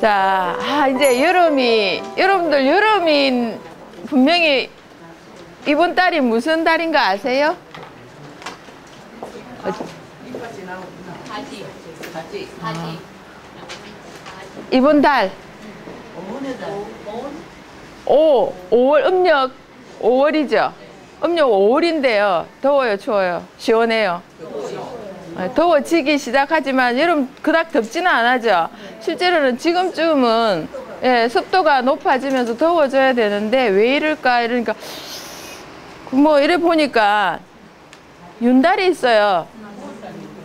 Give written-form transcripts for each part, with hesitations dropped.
자, 이제 여러분들 여름이 분명히 이번 달이 무슨 달인가 아세요? 이번 달 5월 음력 5월이죠. 음력 5월인데요. 더워요, 추워요? 시원해요? 더워지기 시작하지만 여름 그닥 덥지는 않아죠. 실제로는 지금쯤은 습도가 높아지면서 더워져야 되는데 왜 이럴까? 이러니까 뭐 이래 보니까 윤달이 있어요.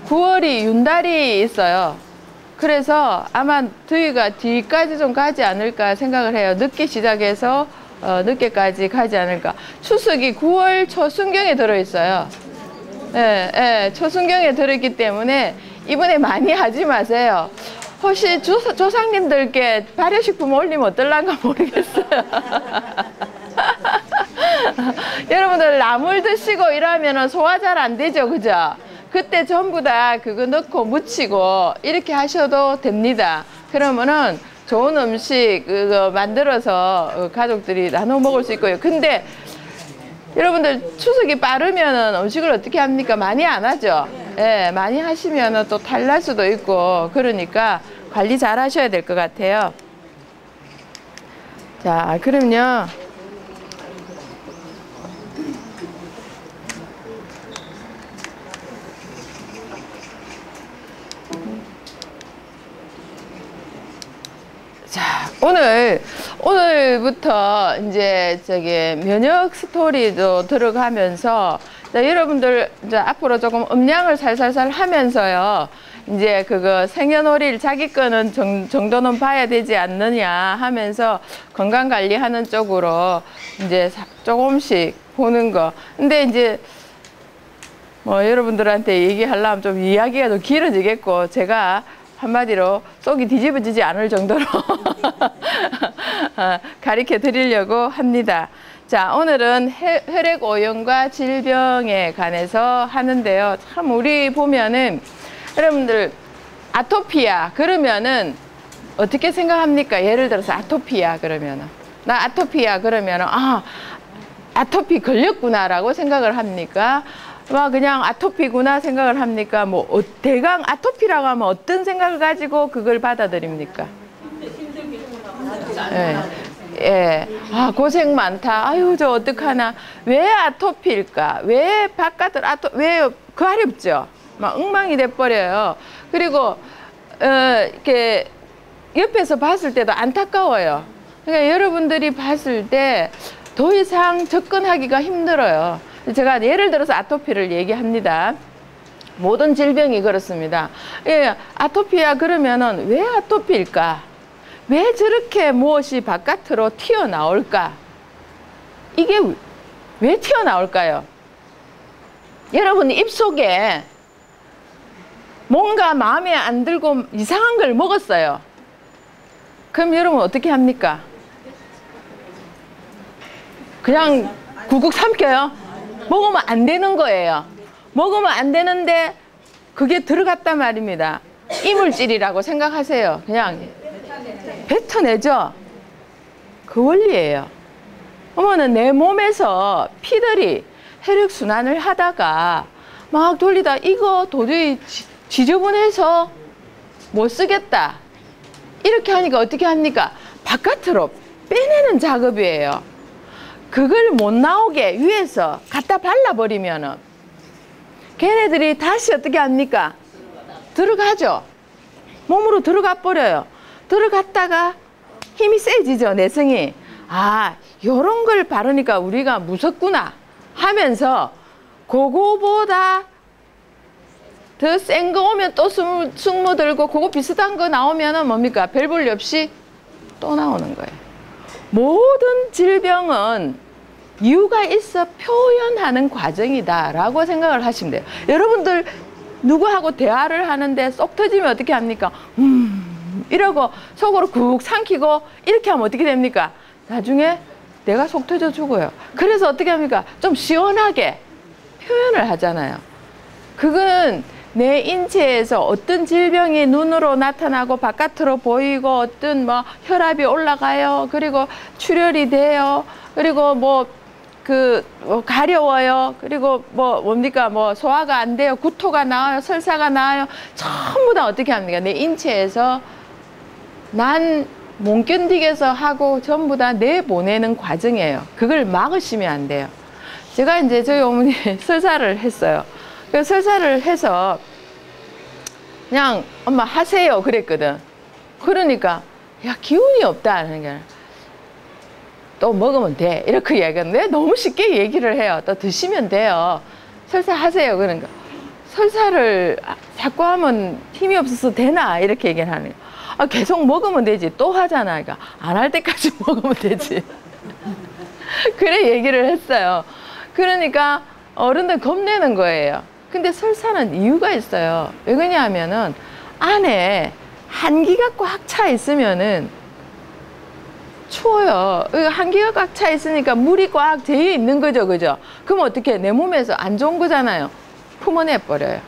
9월이 윤달이 있어요. 그래서 아마 더위가 뒤까지 좀 가지 않을까 생각을 해요. 늦게 시작해서 늦게까지 가지 않을까. 추석이 9월 초순경에 들어있어요. 초순경에 들어있기 때문에 이번에 많이 하지 마세요. 혹시 조상님들께 발효식품 올리면 어떨란가 모르겠어요. 여러분들 나물 드시고 이러면 소화 잘 안 되죠, 그죠? 그때 전부 다 그거 넣고 무치고 이렇게 하셔도 됩니다. 그러면은 좋은 음식 그거 만들어서 가족들이 나눠 먹을 수 있고요. 근데 여러분들 추석이 빠르면은 음식을 어떻게 합니까? 많이 안 하죠. 많이 하시면은 또 탈날 수도 있고 그러니까 관리 잘 하셔야 될 것 같아요. 자, 그럼요. 자, 오늘부터 이제 면역 스토리도 들어가면서 여러분들 이제 앞으로 조금 음량을 살살살 하면서요. 이제 그거 생년월일 자기 거는 정도는 봐야 되지 않느냐 하면서 건강 관리하는 쪽으로 이제 조금씩 보는 거. 근데 이제 뭐 여러분들한테 얘기하려면 좀 이야기가 좀 길어지겠고 제가 한마디로 속이 뒤집어지지 않을 정도로 가르쳐 드리려고 합니다. 자, 오늘은 혈액 오염과 질병에 관해서 하는데요. 참 우리 보면은 여러분들 아토피야 그러면은 어떻게 생각합니까? 예를 들어서 아토피야 그러면은 나 아토피야 그러면은 아토피 걸렸구나라고 생각을 합니까? 그냥 아토피구나 생각을 합니까? 뭐 대강 아토피라고 하면 어떤 생각을 가지고 그걸 받아들입니까? 고생 많다. 아유, 저 어떡하나. 왜 아토피일까? 왜 바깥을 왜 가렵죠? 막 엉망이 돼버려요. 그리고 이렇게 옆에서 봤을 때도 안타까워요. 그러니까 여러분들이 봤을 때 더 이상 접근하기가 힘들어요. 제가 예를 들어서 아토피를 얘기합니다. 모든 질병이 그렇습니다. 아토피야 그러면은 왜 아토피일까? 왜 저렇게 무엇이 바깥으로 튀어나올까? 이게 왜 튀어나올까요? 여러분 입속에 뭔가 마음에 안 들고 이상한 걸 먹었어요. 그럼 여러분 어떻게 합니까? 그냥 굵굵 삼켜요? 먹으면 안 되는 거예요. 먹으면 안 되는데 그게 들어갔단 말입니다. 이물질이라고 생각하세요. 그냥 뱉어내죠? 그 원리예요. 그러면은 내 몸에서 피들이 혈액순환을 하다가 막 돌리다 이거 도저히 지저분해서 못 쓰겠다. 이렇게 하니까 어떻게 합니까? 바깥으로 빼내는 작업이에요. 그걸 못 나오게 위에서 갖다 발라버리면은 걔네들이 다시 어떻게 합니까? 들어가죠. 몸으로 들어가 버려요. 들어갔다가 힘이 세지죠, 내성이. 요런 걸 바르니까 우리가 무섭구나 하면서 그거보다 더 센 거 오면 또 숨어들고 그거 비슷한 거 나오면은 뭡니까? 별 볼 일 없이 또 나오는 거예요. 모든 질병은 이유가 있어 표현하는 과정이다 라고 생각을 하시면 돼요. 여러분들 누구하고 대화를 하는데 쏙 터지면 어떻게 합니까? 이러고 속으로 쿡 삼키고 이렇게 하면 어떻게 됩니까? 나중에 내가 속 터져 죽어요. 그래서 어떻게 합니까? 좀 시원하게 표현을 하잖아요. 그건 내 인체에서 어떤 질병이 눈으로 나타나고 바깥으로 보이고 어떤 뭐 혈압이 올라가요. 그리고 출혈이 돼요. 그리고 뭐 가려워요. 그리고 뭡니까? 소화가 안 돼요. 구토가 나와요. 설사가 나와요. 전부 다 어떻게 합니까? 내 인체에서 난 못 견디겠어 하고 전부 다 내보내는 과정이에요. 그걸 막으시면 안 돼요. 제가 이제 저희 어머니 설사를 했어요. 그 설사를 해서 그냥 엄마 하세요 그랬거든. 그러니까 야 기운이 없다 하는 게 또 먹으면 돼 이렇게 얘기하는데 너무 쉽게 얘기를 해요. 또 드시면 돼요. 설사하세요. 그러니까 설사를 자꾸 하면 힘이 없어서 되나 이렇게 얘기를 하는 거예요. 아, 계속 먹으면 되지. 또 하잖아. 그러니까 안 할 때까지 먹으면 되지. 그래 얘기를 했어요. 그러니까 어른들 겁내는 거예요. 근데 설사는 이유가 있어요. 왜 그러냐면은 안에 한기가 꽉 차 있으면은 추워요. 한기가 꽉 차 있으니까 물이 꽉 재어 있는 거죠. 그죠? 그럼 어떻게 내 몸에서 안 좋은 거잖아요. 품어내 버려요.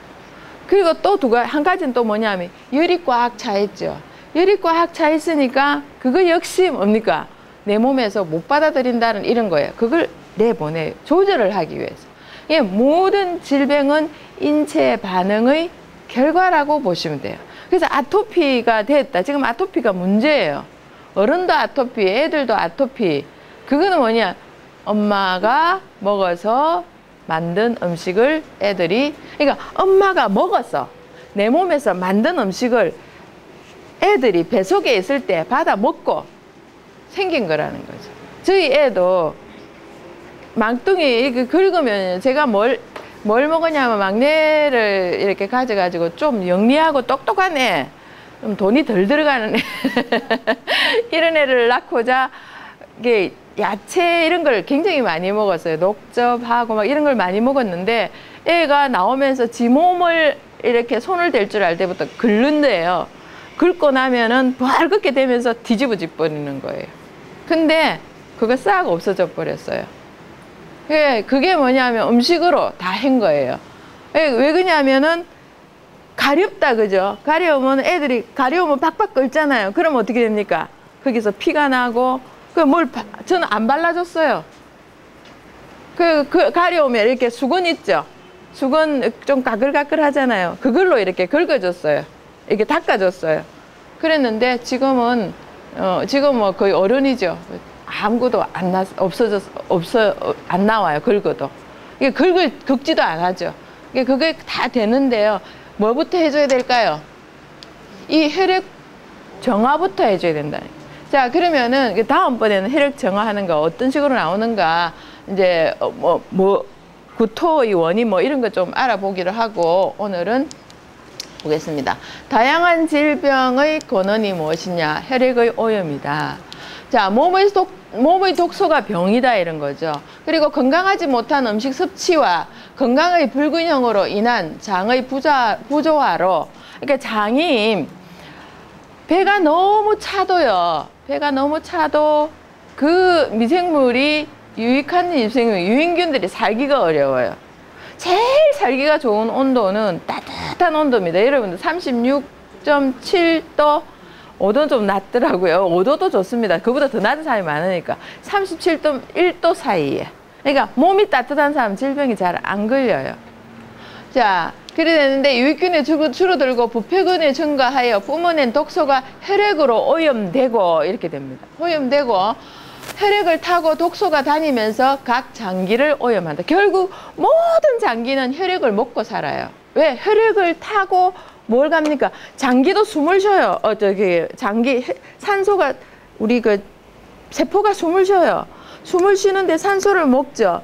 그리고 또 한 가지는 또 뭐냐면 열이 꽉 차 있죠. 열이 꽉 차 있으니까 그거 역시 뭡니까? 내 몸에서 못 받아들인다는 이런 거예요. 그걸 내보내요. 조절을 하기 위해서. 예, 모든 질병은 인체 반응의 결과라고 보시면 돼요. 그래서 아토피가 됐다. 지금 아토피가 문제예요. 어른도 아토피, 애들도 아토피. 그거는 뭐냐? 엄마가 먹어서 만든 음식을 애들이, 그러니까 엄마가 먹었어. 내 몸에서 만든 음식을 애들이 뱃속에 있을 때 받아 먹고 생긴 거라는 거죠. 저희 애도 망둥이 이렇게 긁으면 제가 뭘 먹었냐면 막내를 이렇게 가져가지고 좀 영리하고 똑똑한 애, 좀 돈이 덜 들어가는 애 이런 애를 낳고자 이게 야채 이런 걸 굉장히 많이 먹었어요. 녹즙하고 막 이런 걸 많이 먹었는데 애가 나오면서 지 몸을 이렇게 손을 댈 줄 알 때부터 긁는데요. 긁고 나면은 벌겋게 되면서 뒤집어져 버리는 거예요. 근데 그거 싹 없어져 버렸어요. 그게 뭐냐면 음식으로 다 한 거예요. 왜 그러냐면은 가렵다, 그죠? 가려우면 애들이 가려우면 박박 끓잖아요. 그럼 어떻게 됩니까? 거기서 피가 나고 저는 안 발라줬어요. 가려우면 이렇게 수건 있죠? 수건 좀 가글가글 하잖아요. 그걸로 이렇게 긁어줬어요. 이렇게 닦아줬어요. 그랬는데 지금은 지금 뭐 거의 어른이죠. 아무것도 안 나와요. 긁어도. 이게 긁지도 안 하죠. 그게 다 되는데요. 뭐부터 해줘야 될까요? 이 혈액 정화부터 해줘야 된다. 자, 그러면은 다음번에는 혈액 정화하는 거 어떤 식으로 나오는가, 이제 구토의 원인 이런 거 좀 알아보기로 하고 오늘은 보겠습니다. 다양한 질병의 근원이 무엇이냐? 혈액의 오염이다. 자, 몸의 독소가 병이다 이런 거죠. 그리고 건강하지 못한 음식 섭취와 건강의 불균형으로 인한 장의 부조화로, 그러니까 장이 배가 너무 차도요. 배가 너무 차도 그 미생물이 유익한 유행균들이 살기가 어려워요. 제일 살기가 좋은 온도는 따뜻한 온도입니다. 여러분들 36.7도, 5도 좀 낮더라고요. 5도도 좋습니다. 그보다 더 낮은 사람이 많으니까 37.1도 사이에. 그러니까 몸이 따뜻한 사람은 질병이 잘 안 걸려요. 자, 그래 되는데 유익균이 줄어들고 부패균이 증가하여 뿜어낸 독소가 혈액으로 오염되고 이렇게 됩니다. 오염되고 혈액을 타고 독소가 다니면서 각 장기를 오염한다. 결국 모든 장기는 혈액을 먹고 살아요. 왜? 혈액을 타고 뭘 갑니까? 장기도 숨을 쉬어요. 산소가, 세포가 숨을 쉬어요. 숨을 쉬는데 산소를 먹죠.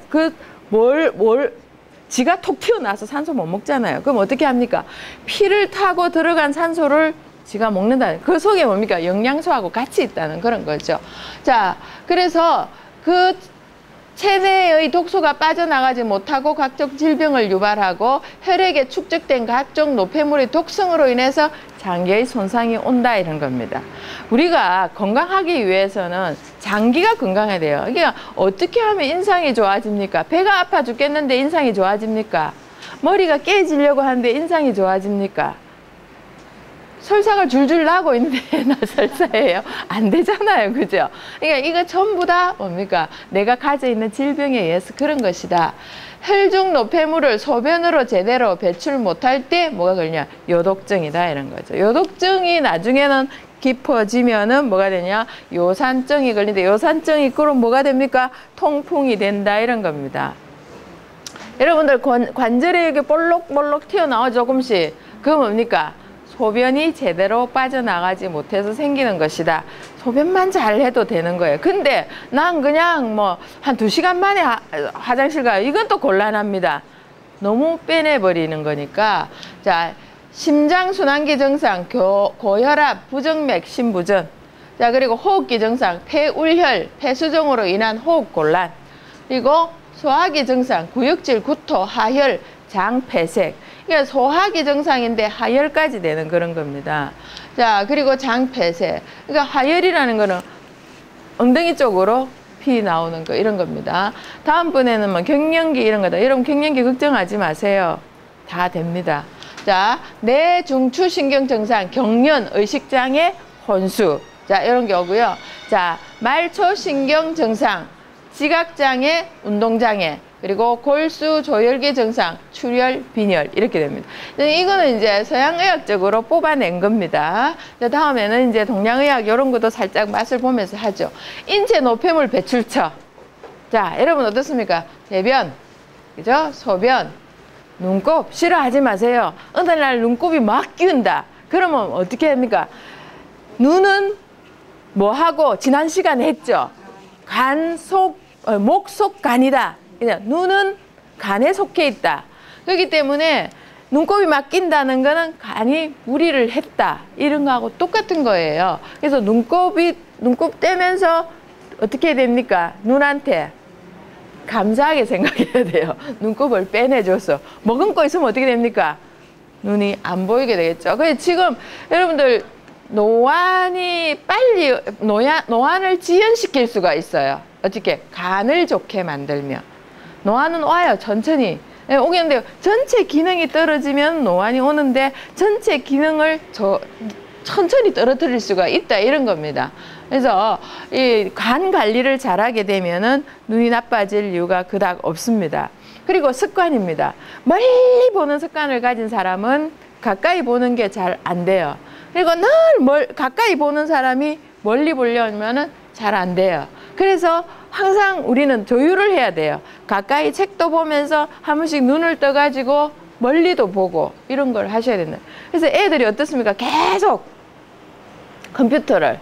지가 톡 튀어나와서 산소 못 먹잖아요. 그럼 어떻게 합니까? 피를 타고 들어간 산소를 지가 먹는다. 그 속에 뭡니까? 영양소하고 같이 있다는 그런 거죠. 자, 그래서 그 체내의 독소가 빠져나가지 못하고 각종 질병을 유발하고 혈액에 축적된 각종 노폐물의 독성으로 인해서 장기의 손상이 온다 이런 겁니다. 우리가 건강하기 위해서는 장기가 건강해야 돼요. 그러니까 어떻게 하면 인상이 좋아집니까? 배가 아파 죽겠는데 인상이 좋아집니까? 머리가 깨지려고 하는데 인상이 좋아집니까? 설사가 줄줄 나고 있는데 나 설사예요? 안 되잖아요. 그죠? 그러니까 이거 전부 다 뭡니까? 내가 가져 있는 질병에 의해서 그런 것이다. 혈중 노폐물을 소변으로 제대로 배출 못할 때 뭐가 걸리냐? 요독증이다. 이런 거죠. 요독증이 나중에는 깊어지면은 뭐가 되냐? 요산증이 걸리는데 요산증이 그럼 뭐가 됩니까? 통풍이 된다. 이런 겁니다. 여러분들 관절에 이렇게 볼록볼록 튀어나와 조금씩. 그거 뭡니까? 소변이 제대로 빠져나가지 못해서 생기는 것이다. 소변만 잘 해도 되는 거예요. 근데 난 그냥 뭐 한 2시간 만에 화장실 가요. 이건 또 곤란합니다. 너무 빼내버리는 거니까. 자, 심장순환기 증상, 고혈압, 부정맥, 심부전. 자, 그리고 호흡기 증상, 폐울혈, 폐수종으로 인한 호흡곤란. 그리고 소화기 증상, 구역질, 구토, 하혈, 장폐색. 그러니까 소화기 증상인데 하혈까지 되는 그런 겁니다. 자, 그리고 장폐색. 그러니까 하혈이라는 거는 엉덩이 쪽으로 피 나오는 거 이런 겁니다. 다음번에는 뭐 갱년기 이런 거다. 여러분 갱년기 걱정하지 마세요. 다 됩니다. 자, 뇌중추신경 증상, 경련, 의식장애, 혼수. 자, 이런 게 오고요. 자, 말초신경 증상, 지각장애, 운동장애. 그리고 골수 조혈기 증상, 출혈, 빈혈 이렇게 됩니다. 이거는 이제 서양의학적으로 뽑아낸 겁니다. 다음에는 이제 동양의학 이런 것도 살짝 맛을 보면서 하죠. 인체 노폐물 배출처. 자, 여러분 어떻습니까? 대변, 그죠? 소변, 눈곱 싫어하지 마세요. 어느 날 눈곱이 막 끼운다. 그러면 어떻게 합니까? 눈은 뭐 하고 지난 시간에 했죠. 목, 속, 간이다. 그냥 눈은 간에 속해 있다. 그렇기 때문에 눈곱이 막 낀다는 거는 간이 무리를 했다. 이런 거하고 똑같은 거예요. 그래서 눈곱 떼면서 어떻게 됩니까? 눈한테 감사하게 생각해야 돼요. 눈곱을 빼내줘서. 머금고 있으면 어떻게 됩니까? 눈이 안 보이게 되겠죠. 그래서 지금 여러분들 노안이 빨리 노안을 지연시킬 수가 있어요. 어떻게? 간을 좋게 만들면. 노안은 와요. 천천히. 오겠는데요. 전체 기능이 떨어지면 노안이 오는데 전체 기능을 천천히 떨어뜨릴 수가 있다. 이런 겁니다. 그래서 이 간 관리를 잘하게 되면은 눈이 나빠질 이유가 그닥 없습니다. 그리고 습관입니다. 멀리 보는 습관을 가진 사람은 가까이 보는 게 잘 안 돼요. 그리고 늘 가까이 보는 사람이 멀리 보려면은 잘 안 돼요. 그래서 항상 우리는 조율을 해야 돼요. 가까이 책도 보면서 한 번씩 눈을 떠가지고 멀리도 보고 이런 걸 하셔야 된다. 그래서 애들이 어떻습니까? 계속 컴퓨터를,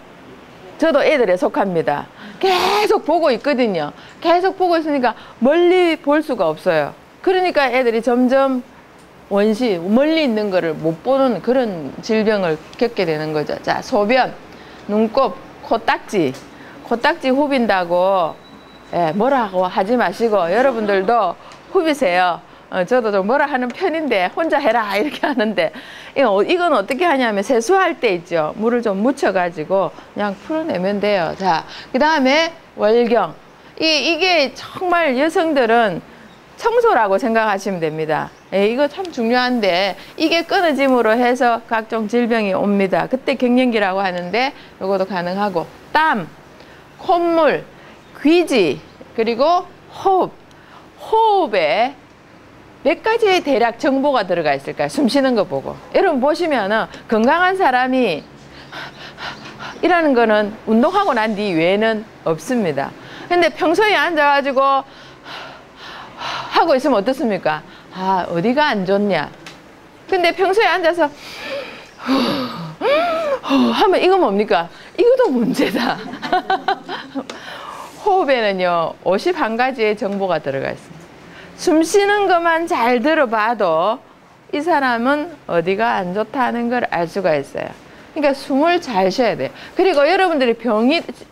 저도 애들에 속합니다. 계속 보고 있거든요. 계속 보고 있으니까 멀리 볼 수가 없어요. 그러니까 애들이 점점 멀리 있는 거를 못 보는 그런 질병을 겪게 되는 거죠. 자, 소변, 눈곱, 코딱지 후빈다고 뭐라고 하지 마시고 여러분들도 후비세요. 저도 좀 뭐라 하는 편인데 혼자 해라 이렇게 하는데 이건 어떻게 하냐면 세수할 때 있죠. 물을 좀 묻혀가지고 그냥 풀어내면 돼요. 자, 그 다음에 월경. 이게 정말 여성들은 청소라고 생각하시면 됩니다. 이거 참 중요한데 이게 끊어짐으로 해서 각종 질병이 옵니다. 그때 갱년기라고 하는데 이것도 가능하고 땀, 콧물, 귀지, 그리고 호흡에 몇 가지의 대략 정보가 들어가 있을까요? 숨 쉬는 거 보고. 여러분 보시면은 건강한 사람이 이라는 거는 운동하고 난 뒤 외에는 없습니다. 근데 평소에 앉아가지고 하고 있으면 어떻습니까? 아, 어디가 안 좋냐? 근데 평소에 앉아서 하면 이거 뭡니까? 이것도 문제다. 호흡에는요 51가지의 정보가 들어가 있습니다. 숨 쉬는 것만 잘 들어봐도 이 사람은 어디가 안 좋다는 걸 알 수가 있어요. 그러니까 숨을 잘 쉬어야 돼요. 그리고 여러분들이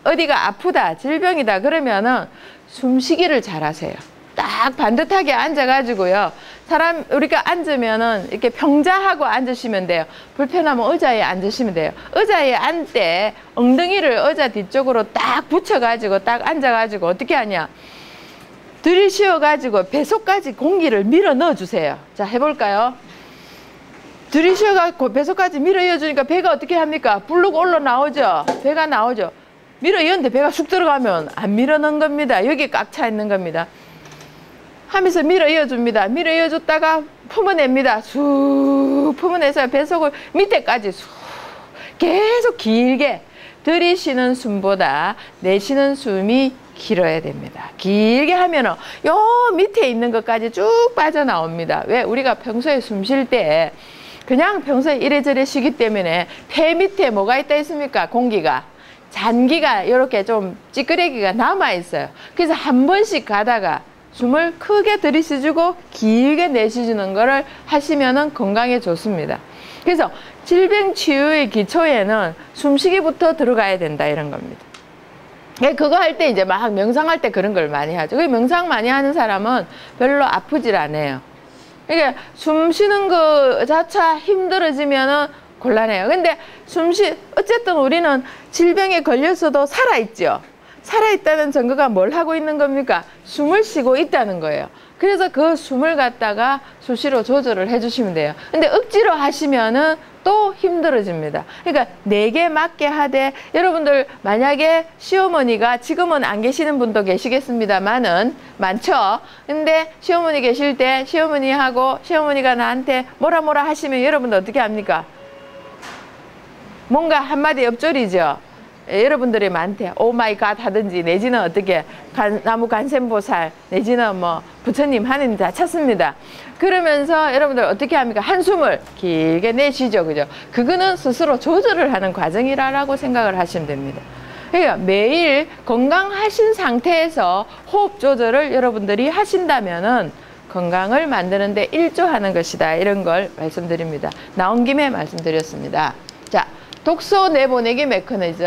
어디가 아프다, 질병이다 그러면은 숨쉬기를 잘 하세요. 딱 반듯하게 앉아가지고요. 우리가 앉으면은 이렇게 평자하고 앉으시면 돼요. 불편하면 의자에 앉으시면 돼요. 의자에 앉을 때 엉덩이를 의자 뒤쪽으로 딱 붙여가지고 딱 앉아가지고 어떻게 하냐. 들이쉬어가지고 배속까지 공기를 밀어 넣어주세요. 자, 해볼까요? 들이쉬어가지고 배속까지 밀어 넣어주니까 배가 어떻게 합니까? 불룩 올라 나오죠? 배가 나오죠? 밀어 넣었는데 배가 쑥 들어가면 안 밀어 넣은 겁니다. 여기 꽉 차 있는 겁니다. 하면서 밀어 이어줍니다. 밀어 이어줬다가 품어냅니다. 쑥 품어내서 배속을 밑에까지 쑥 계속 길게 들이쉬는 숨보다 내쉬는 숨이 길어야 됩니다. 길게 하면은 요 밑에 있는 것까지 쭉 빠져나옵니다. 왜? 우리가 평소에 숨 쉴 때 그냥 평소에 이래저래 쉬기 때문에 폐 밑에 뭐가 있다 했습니까? 공기가. 잔기가 이렇게 좀 찌끄레기가 남아 있어요. 그래서 한 번씩 가다가 숨을 크게 들이쉬주고 길게 내쉬주는 거를 하시면은 건강에 좋습니다. 그래서 질병 치유의 기초에는 숨쉬기부터 들어가야 된다 이런 겁니다. 그거 할 때 이제 막 명상할 때 그런 걸 많이 하죠. 그 명상 많이 하는 사람은 별로 아프질 않아요. 이게 숨 쉬는 거 자체가 힘들어지면은 곤란해요. 근데 어쨌든 우리는 질병에 걸렸어도 살아있죠. 살아있다는 증거가 뭘 하고 있는 겁니까? 숨을 쉬고 있다는 거예요. 그래서 그 숨을 갖다가 수시로 조절을 해주시면 돼요. 근데 억지로 하시면은 또 힘들어집니다. 그러니까 내게 맞게 하되, 여러분들 만약에 시어머니가, 지금은 안 계시는 분도 계시겠습니다만은 많죠. 근데 시어머니 계실 때 시어머니가 나한테 뭐라 하시면 여러분들 어떻게 합니까? 뭔가 한마디 엎조리죠. 여러분들이 많대. 오 마이 갓 하든지, 내지는 어떻게 나무 간센보살, 내지는 뭐 부처님, 하느님 다 찾습니다. 그러면서 여러분들 어떻게 합니까? 한숨을 길게 내쉬죠. 그죠? 그거는 스스로 조절을 하는 과정이라고 생각을 하시면 됩니다. 그러니까 매일 건강하신 상태에서 호흡 조절을 여러분들이 하신다면은 건강을 만드는데 일조하는 것이다. 이런 걸 말씀드립니다. 나온 김에 말씀드렸습니다. 자, 독소 내보내기 메커니즘,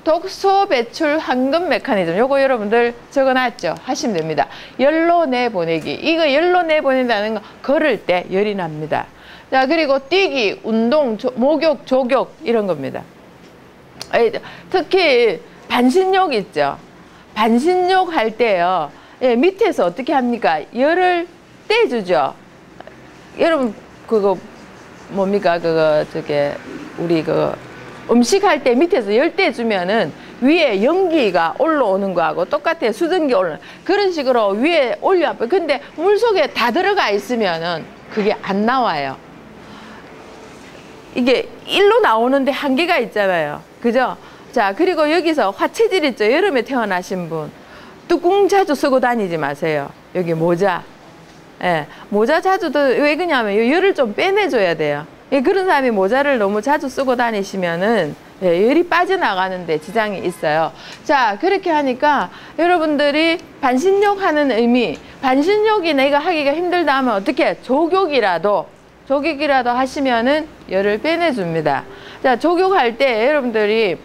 독소 배출 황금 메커니즘, 요거 여러분들 적어놨죠? 하시면 됩니다. 열로 내보내기, 이거 열로 내보낸다는 거 걸을 때 열이 납니다. 자, 그리고 뛰기, 운동, 목욕, 족욕 이런 겁니다. 특히 반신욕 있죠? 반신욕 할 때요, 밑에서 어떻게 합니까? 열을 떼주죠. 여러분 그거 뭡니까? 우리 음식할 때 밑에서 열 떼주면은 위에 연기가 올라오는 거하고 똑같아요. 수증기 올라오는. 그런 식으로 위에 올려. 근데 물속에 다 들어가 있으면은 그게 안 나와요. 이게 일로 나오는데 한계가 있잖아요. 그죠? 자, 그리고 여기서 화채질 있죠? 여름에 태어나신 분. 뚜껑 자주 쓰고 다니지 마세요. 여기 모자. 모자 자주, 왜 그러냐면 열을 좀 빼내줘야 돼요. 그런 사람이 모자를 너무 자주 쓰고 다니시면은 열이 빠져나가는데 지장이 있어요. 자, 그렇게 하니까 여러분들이 반신욕 하는 의미, 반신욕이 내가 하기가 힘들다 하면 어떻게? 족욕이라도 하시면은 열을 빼내줍니다. 자, 족욕할 때 여러분들이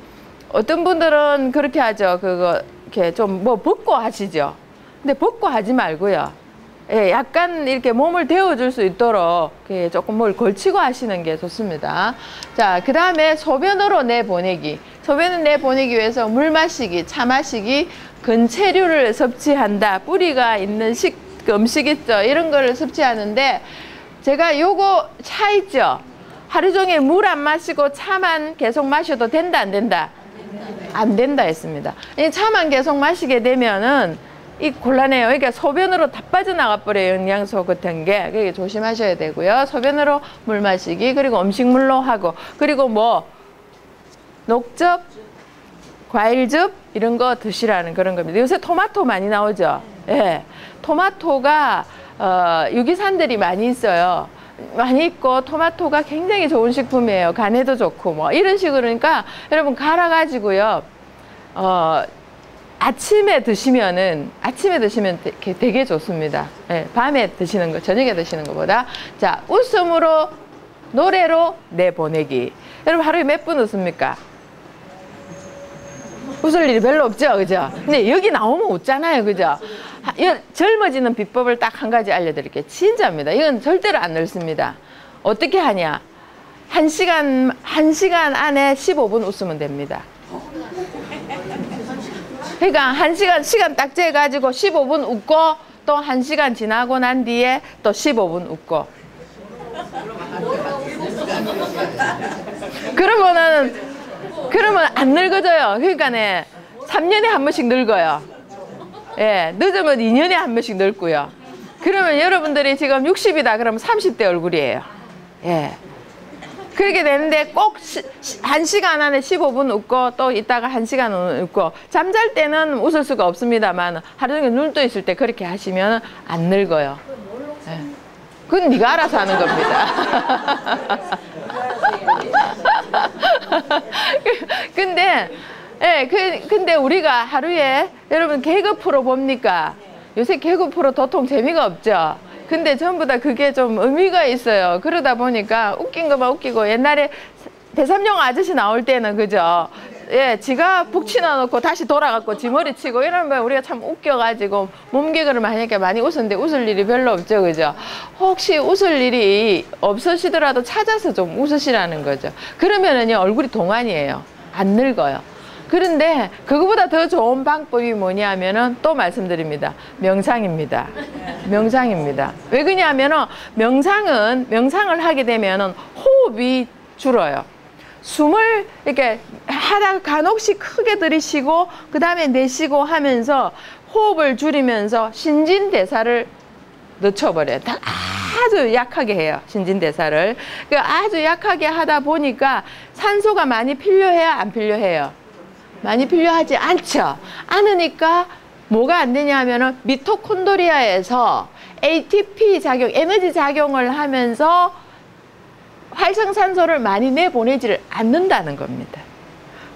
어떤 분들은 그렇게 하죠. 이렇게 좀 벗고 하시죠. 근데 벗고 하지 말고요. 약간 이렇게 몸을 데워줄 수 있도록 조금 뭘 걸치고 하시는 게 좋습니다. 자, 그 다음에 소변으로 내보내기. 소변을 내보내기 위해서 물 마시기, 차 마시기, 근체류를 섭취한다. 뿌리가 있는 음식 있죠. 이런 거를 섭취하는데, 제가 요거 차 있죠. 하루 종일 물 안 마시고 차만 계속 마셔도 된다, 안 된다? 안 된다 했습니다. 이 차만 계속 마시게 되면은 곤란해요. 그러니까 소변으로 다 빠져나가 버려요. 영양소 같은 게. 그게 조심하셔야 되고요. 소변으로 물 마시기, 그리고 음식물로 하고, 그리고 녹즙, 과일즙 이런 거 드시라는 그런 겁니다. 요새 토마토 많이 나오죠. 토마토가 유기산들이 많이 있어요. 많이 있고 토마토가 굉장히 좋은 식품이에요. 간에도 좋고 이런 식으로. 그러니까 여러분 갈아가지고요. 아침에 드시면 되게 좋습니다. 밤에 드시는 거, 저녁에 드시는 것보다. 자, 웃음으로, 노래로 내보내기. 여러분 하루에 몇 분 웃습니까? 웃을 일이 별로 없죠, 그죠? 근데 여기 나오면 웃잖아요, 그죠? 젊어지는 비법을 딱 한 가지 알려드릴게요. 진짜입니다. 이건 절대로 안 늙습니다. 어떻게 하냐? 1시간 안에 15분 웃으면 됩니다. 그러니까 시간 딱 재가지고 15분 웃고 또 1시간 지나고 난 뒤에 또 15분 웃고. 그러면 안 늙어져요. 그러니까네 3년에 한 번씩 늙어요. 예, 늦으면 2년에 한 번씩 늙고요. 그러면 여러분들이 지금 60이다 그러면 30대 얼굴이에요. 예. 그렇게 되는데 꼭 1시간 안에 15분 웃고 또 이따가 1시간 웃고 잠잘 때는 웃을 수가 없습니다만 하루 종일 눈 떠 있을 때 그렇게 하시면 안 늙어요. 예. 그건 네가 알아서 하는 겁니다. 근데 우리가 하루에 여러분 개그 프로 봅니까? 요새 개그 프로 도통 재미가 없죠. 근데 전부 다 그게 좀 의미가 있어요. 그러다 보니까 웃긴 거만 웃기고 옛날에 대삼령 아저씨 나올 때는 그죠? 예, 지가 북치나 놓고 다시 돌아갔고 지 머리 치고 이러면 우리가 참 웃겨가지고 몸개그를 많이 하니까 많이 웃었는데 웃을 일이 별로 없죠, 그죠? 혹시 웃을 일이 없으시더라도 찾아서 좀 웃으시라는 거죠. 그러면은요 얼굴이 동안이에요. 안 늙어요. 그런데 그거보다 더 좋은 방법이 뭐냐면은 또 말씀드립니다. 명상입니다. 명상입니다. 왜 그러냐면은 명상을 하게 되면은 호흡이 줄어요. 숨을 이렇게 하다가 간혹씩 크게 들이쉬고 그 다음에 내쉬고 하면서 호흡을 줄이면서 신진대사를 늦춰버려요. 아주 약하게 해요. 신진대사를. 아주 약하게 하다 보니까 산소가 많이 필요해야 안 필요해요? 많이 필요하지 않죠. 않으니까 뭐가 안 되냐 하면은 미토콘드리아에서 ATP 작용, 에너지 작용을 하면서 활성산소를 많이 내보내지를 않는다는 겁니다.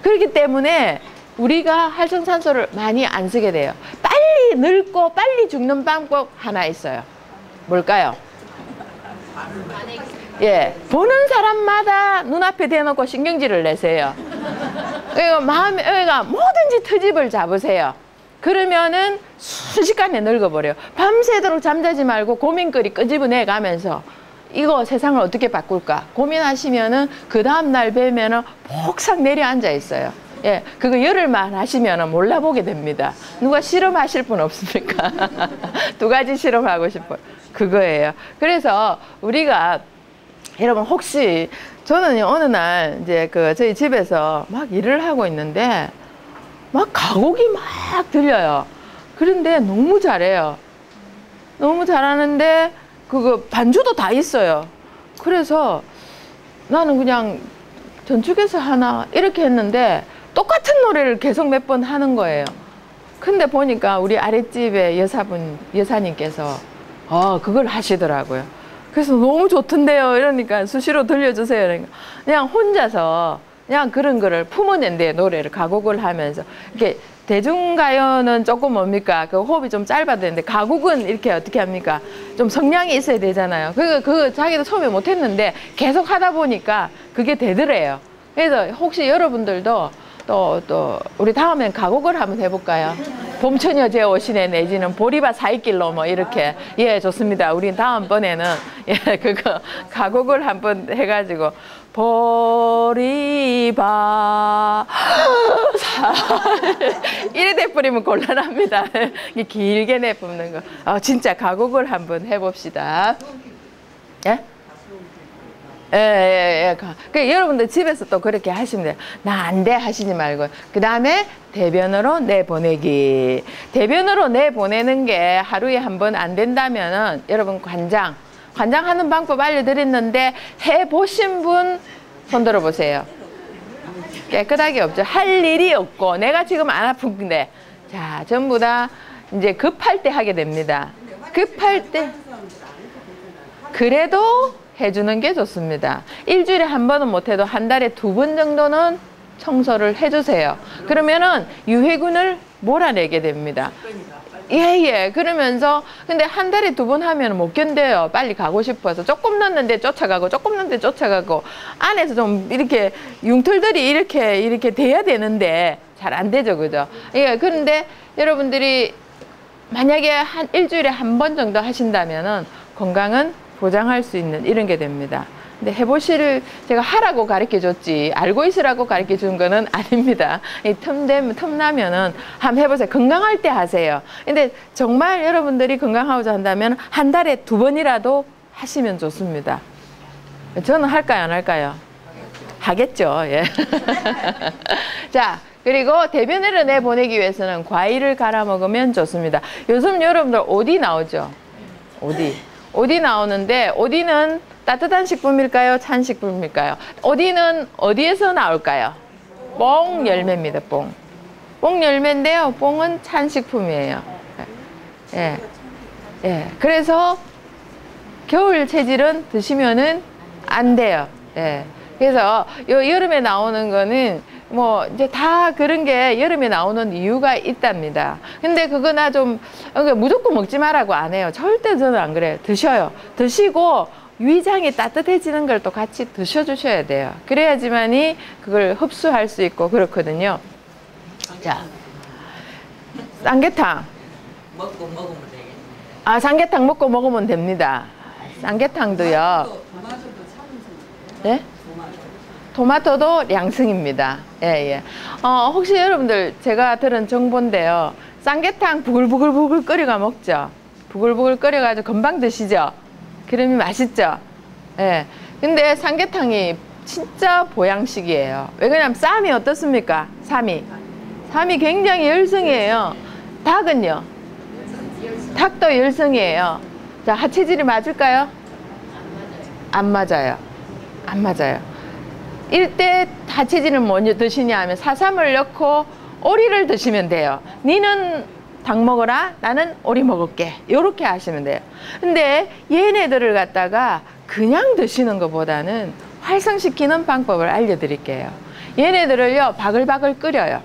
그렇기 때문에 우리가 활성산소를 많이 안 쓰게 돼요. 빨리 늙고 빨리 죽는 방법 하나 있어요. 뭘까요? 예, 보는 사람마다 눈앞에 대놓고 신경질을 내세요. 그러니까 뭐든지 트집을 잡으세요. 그러면은 순식간에 늙어버려요. 밤새도록 잠자지 말고 고민거리 끄집어내 가면서 이거 세상을 어떻게 바꿀까 고민하시면은 그 다음날 뵈면은 폭삭 내려앉아 있어요. 예, 그거 열흘만 하시면은 몰라보게 됩니다. 누가 실험하실 분 없습니까? 2가지 실험하고 싶어요. 그거예요. 그래서 우리가 여러분 혹시 저는 어느 날 이제 저희 집에서 막 일을 하고 있는데 막 가곡이 막 들려요. 그런데 너무 잘해요. 너무 잘하는데 그거 반주도 다 있어요. 그래서 나는 그냥 전축에서 하나 이렇게 했는데 똑같은 노래를 계속 몇 번 하는 거예요. 근데 보니까 우리 아랫집에 여사님께서 그걸 하시더라고요. 그래서 너무 좋던데요. 이러니까 수시로 들려주세요. 그러니까 그냥 혼자서 그냥 그런 거를 품어낸대요. 노래를 가곡을 하면서. 이렇게 대중가요는 조금 뭡니까? 그 호흡이 좀 짧아야 되는데 가곡은 이렇게 어떻게 합니까? 좀 성량이 있어야 되잖아요. 그거 자기도 처음에 못했는데 계속 하다 보니까 그게 되더래요. 그래서 혹시 여러분들도 또 우리 다음엔 가곡을 한번 해볼까요? 봄처녀 제 오시네 내지는 보리밭 사이길로 뭐 이렇게. 예, 좋습니다. 우리 다음번에는 그거 가곡을 한번 해가지고 보리밭 이래 내뿌리면 곤란합니다. 길게 내뿜는 거. 진짜 가곡을 한번 해봅시다. 예? 여러분들 집에서 또 그렇게 하시면 돼요. 나 안 돼 하시지 말고. 그 다음에 대변으로 내보내기. 대변으로 내보내는 게 하루에 한 번 안 된다면은 여러분 관장하는 방법 알려드렸는데 해보신 분 손 들어보세요. 깨끗하게 없죠. 할 일이 없고 내가 지금 안 아픈데 자 전부 다 이제 급할 때 하게 됩니다. 급할 때 그래도 해주는 게 좋습니다. 일주일에 한 번은 못해도 한 달에 2번 정도는 청소를 해주세요. 그러면은 유해균을 몰아내게 됩니다. 예. 그러면서 근데 한 달에 2번 하면 못 견뎌요. 빨리 가고 싶어서 조금 넣는데 쫓아가고 조금 넣는데 쫓아가고 안에서 좀 이렇게 융털들이 이렇게 돼야 되는데 잘 안 되죠, 그죠? 예. 그런데 여러분들이 만약에 일주일에 한 번 정도 하신다면은 건강은 보장할 수 있는 이런 게 됩니다. 근데 해보실, 제가 하라고 가르쳐 줬지, 알고 있으라고 가르쳐 준 거는 아닙니다. 이 틈 나면은 한번 해보세요. 건강할 때 하세요. 근데 정말 여러분들이 건강하고자 한다면 한 달에 2번이라도 하시면 좋습니다. 저는 할까요, 안 할까요? 하겠죠. 예. 자, 그리고 대변을 내보내기 위해서는 과일을 갈아 먹으면 좋습니다. 요즘 여러분들 오디 나오죠? 오디 나오는데, 오디는 따뜻한 식품일까요? 찬 식품일까요? 오디는 어디에서 나올까요? 뽕 열매입니다. 뽕 열매인데요. 뽕은 찬 식품이에요. 예. 예. 그래서 겨울 체질은 드시면은 안 돼요. 예. 그래서 요 여름에 나오는 거는 뭐 이제 다 그런 게 여름에 나오는 이유가 있답니다. 근데 그거나 좀 무조건 먹지 말라고 안 해요. 절대 저는 안 그래요. 드셔요. 드시고 위장이 따뜻해지는 걸 또 같이 드셔주셔야 돼요. 그래야지만이 그걸 흡수할 수 있고 그렇거든요. 자, 삼계탕. 먹고 먹으면 되겠네. 아, 삼계탕 먹고 먹으면 됩니다. 삼계탕도요. 네? 토마토도 양승입니다. 예, 예. 혹시 여러분들 제가 들은 정보인데요. 삼계탕 부글부글 끓여가 먹죠. 부글부글 끓여가지고 금방 드시죠. 그러면 맛있죠. 예. 근데 삼계탕이 진짜 보양식이에요. 왜 그러냐면 쌈이 어떻습니까? 쌈이 굉장히 열성이에요. 닭은요? 닭도 열성이에요. 자, 하체질이 맞을까요? 안 맞아요. 안 맞아요. 이때 하체질은 뭐 드시냐 하면 사삼을 넣고 오리를 드시면 돼요. 니는 닭 먹어라, 나는 오리 먹을게. 요렇게 하시면 돼요. 근데 얘네들을 갖다가 그냥 드시는 것보다는 활성시키는 방법을 알려드릴게요. 얘네들을요, 바글바글 끓여요.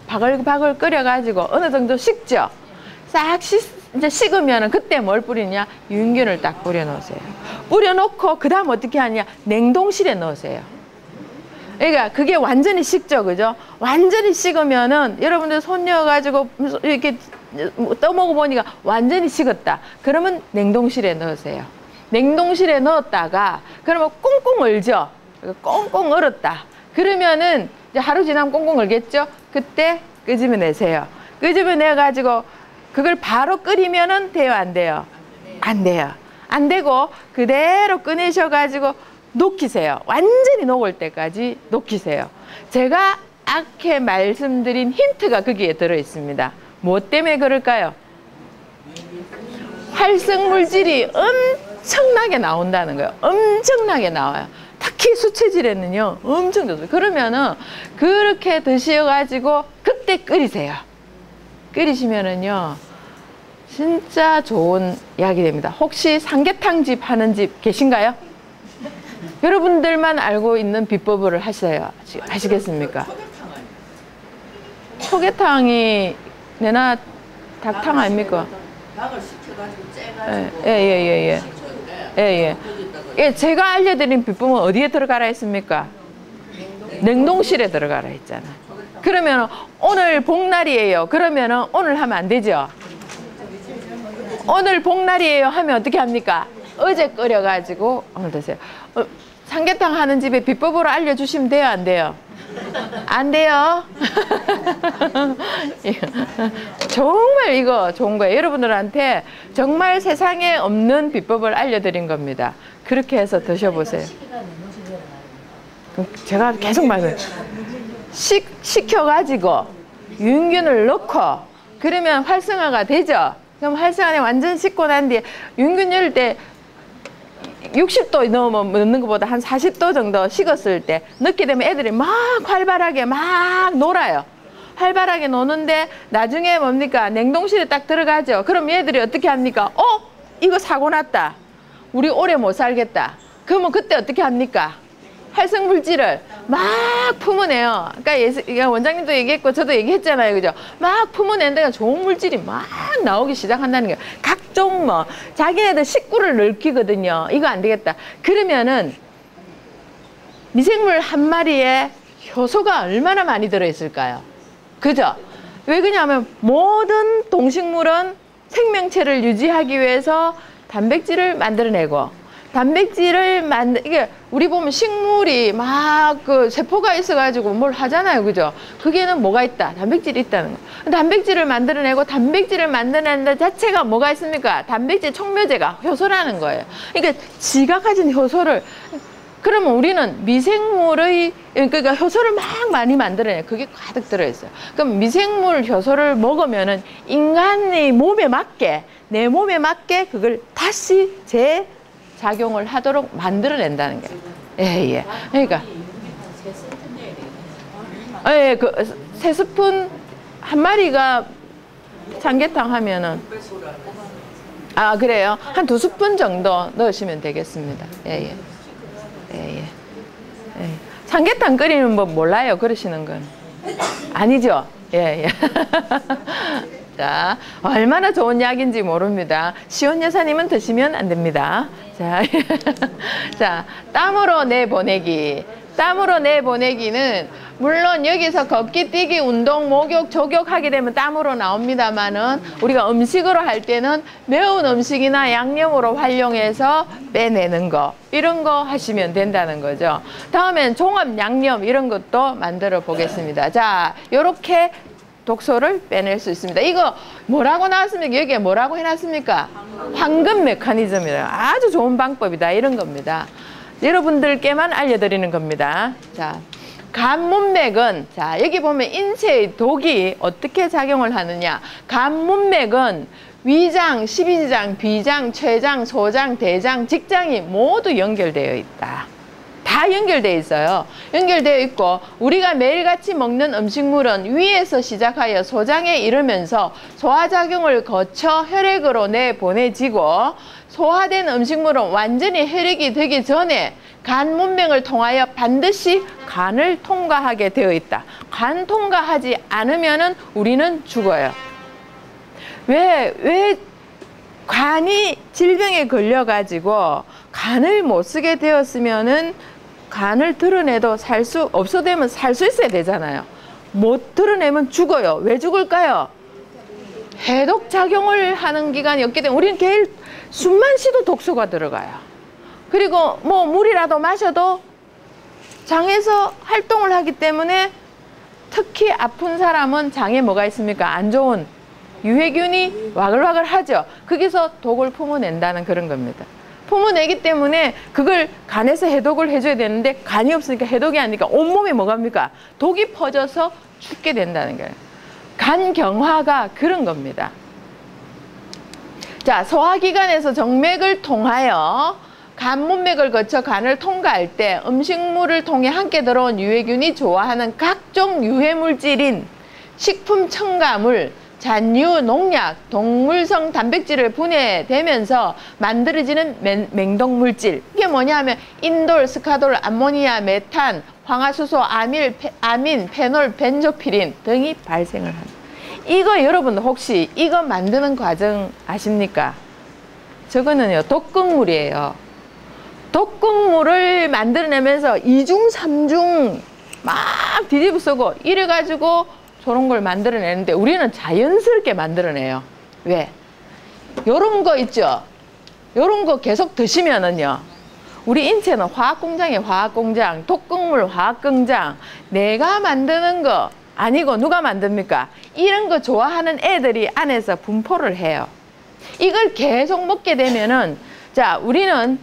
바글바글 끓여가지고 어느 정도 식죠? 싹 이제 식으면은 그때 뭘 뿌리냐? 유인균을 딱 뿌려놓으세요. 뿌려놓고 그 다음 어떻게 하냐? 냉동실에 넣으세요. 그러니까 그게 완전히 식죠, 그죠? 완전히 식으면은 여러분들 손 넣어가지고 이렇게 떠먹어 보니까 완전히 식었다. 그러면 냉동실에 넣으세요. 냉동실에 넣었다가 그러면 꽁꽁 얼죠. 꽁꽁 얼었다. 그러면은 이제 하루 지나면 꽁꽁 얼겠죠? 그때 끄집어내세요. 끄집어내가지고 그걸 바로 끓이면은 돼요, 안 돼요? 안 돼요. 안 되고 그대로 꺼내셔가지고 녹이세요. 완전히 녹을 때까지 녹이세요. 제가 아까 말씀드린 힌트가 거기에 들어있습니다. 뭐 때문에 그럴까요? 활성물질이 엄청나게 나온다는 거예요. 엄청나게 나와요. 특히 수체질에는요, 엄청 좋습니다. 그러면은 그렇게 드셔가지고 그때 끓이세요. 끓이시면은요, 진짜 좋은 약이 됩니다. 혹시 삼계탕집 하는 집 계신가요? 여러분들만 알고 있는 비법을 하시겠습니까? 초계탕이 내나 닭탕 아닙니까? 닭을 식혀가지고 째가지고 예, 제가 알려드린 비법은 어디에 들어가라 했습니까? 냉동실에 들어가라 했잖아. 그러면 오늘 복날이에요. 그러면 오늘 하면 안 되죠? 오늘 복날이에요 하면 어떻게 합니까? 어제 끓여가지고 오늘 드세요. 삼계탕 하는 집에 비법으로 알려주시면 돼요, 안 돼요? 안 돼요? 정말 이거 좋은 거예요. 여러분들한테 정말 세상에 없는 비법을 알려드린 겁니다. 그렇게 해서 드셔보세요. 제가 계속 말해요. 식혀가지고 유인균을 넣고 그러면 활성화가 되죠. 그럼 활성화에 완전 식고 난 뒤에 유인균 넣을 때 60도 넣는 것보다 한 40도 정도 식었을 때 넣게 되면 애들이 막 활발하게 막 놀아요. 활발하게 노는데 나중에 뭡니까? 냉동실에 딱 들어가죠. 그럼 얘들이 어떻게 합니까? 이거 사고 났다. 우리 오래 못 살겠다. 그러면 그때 어떻게 합니까? 활성물질을 막 품어내요. 그러니까 원장님도 얘기했고 저도 얘기했잖아요. 그죠? 막 품어낸다가 좋은 물질이 막 나오기 시작한다는 거예요. 각종 뭐 자기네들 식구를 넓히거든요. 이거 안 되겠다. 그러면은 미생물 한 마리에 효소가 얼마나 많이 들어있을까요? 그죠? 왜 그러냐면 모든 동식물은 생명체를 유지하기 위해서 단백질을 만들어내고 단백질을 이게 우리 보면 식물이 막 그 세포가 있어가지고 뭘 하잖아요. 그죠? 그게는 뭐가 있다? 단백질이 있다는 거. 단백질을 만들어내고 단백질을 만들어내는 것 자체가 뭐가 있습니까? 단백질 촉묘제가 효소라는 거예요. 그러니까 지가 가진 효소를 그러면 우리는 미생물의 그러니까 효소를 막 많이 만들어내요. 그게 가득 들어있어요. 그럼 미생물 효소를 먹으면은 인간의 몸에 맞게 내 몸에 맞게 그걸 다시 재작용을 하도록 만들어낸다는 거예요. 예, 예. 그러니까 예, 그 3스푼 한 마리가 삼계탕 하면은 아 그래요? 한 2스푼 정도 넣으시면 되겠습니다. 예, 예. 예, 예. 예. 삼계탕 끓이는 법 몰라요? 그러시는 건 아니죠? 예, 예. 자, 얼마나 좋은 약인지 모릅니다. 시온 여사님은 드시면 안 됩니다. 자, 자, 땀으로 내보내기. 땀으로 내보내기는 물론 여기서 걷기, 뛰기, 운동, 목욕, 족욕하게 되면 땀으로 나옵니다만은 우리가 음식으로 할 때는 매운 음식이나 양념으로 활용해서 빼내는 거 이런 거 하시면 된다는 거죠. 다음엔 종합 양념 이런 것도 만들어 보겠습니다. 자, 요렇게 독소를 빼낼 수 있습니다. 이거 뭐라고 나왔습니까? 여기에 뭐라고 해놨습니까? 황금 메커니즘이에요. 아주 좋은 방법이다 이런 겁니다. 여러분들께만 알려드리는 겁니다. 자, 간문맥은 자 여기 보면 인체의 독이 어떻게 작용을 하느냐. 간문맥은 위장, 십이지장, 비장, 췌장, 소장, 대장, 직장이 모두 연결되어 있다. 다 연결되어 있어요. 연결되어 있고 우리가 매일같이 먹는 음식물은 위에서 시작하여 소장에 이르면서 소화작용을 거쳐 혈액으로 내보내지고 소화된 음식물은 완전히 혈액이 되기 전에 간 문맥을 통하여 반드시 간을 통과하게 되어 있다. 간 통과하지 않으면 우리는 죽어요. 왜 간이 질병에 걸려가지고 간을 못 쓰게 되었으면은 간을 드러내도 없어되면 살 수 있어야 되잖아요. 못 드러내면 죽어요. 왜 죽을까요? 해독작용을 하는 기간이 없기 때문에 우리는 매일 숨만 쉬도 독소가 들어가요. 그리고 뭐 물이라도 마셔도 장에서 활동을 하기 때문에 특히 아픈 사람은 장에 뭐가 있습니까? 안 좋은 유해균이 와글와글 하죠. 거기서 독을 품어낸다는 그런 겁니다. 품어내기 때문에 그걸 간에서 해독을 해줘야 되는데 간이 없으니까 해독이 아니니까 온몸에 뭐갑니까? 독이 퍼져서 죽게 된다는 거예요. 간경화가 그런 겁니다. 자, 소화기관에서 정맥을 통하여 간문맥을 거쳐 간을 통과할 때 음식물을 통해 함께 들어온 유해균이 좋아하는 각종 유해물질인 식품 첨가물, 잔류, 농약, 동물성 단백질을 분해되면서 만들어지는 맹독물질. 이게 뭐냐면 인돌, 스카돌, 암모니아, 메탄, 황화수소, 아민, 페놀, 벤조피린 등이 발생을 합니다. 이거 여러분 혹시 이거 만드는 과정 아십니까? 저거는요 독극물이에요. 독극물을 만들어내면서 2중, 3중 막 뒤집어 쓰고 이래가지고 저런 걸 만들어내는데 우리는 자연스럽게 만들어내요. 왜? 요런 거 있죠? 요런 거 계속 드시면은요 우리 인체는 화학공장이에요. 화학공장, 독극물 화학공장. 내가 만드는 거 아니고 누가 만듭니까? 이런 거 좋아하는 애들이 안에서 분포를 해요. 이걸 계속 먹게 되면은 자 우리는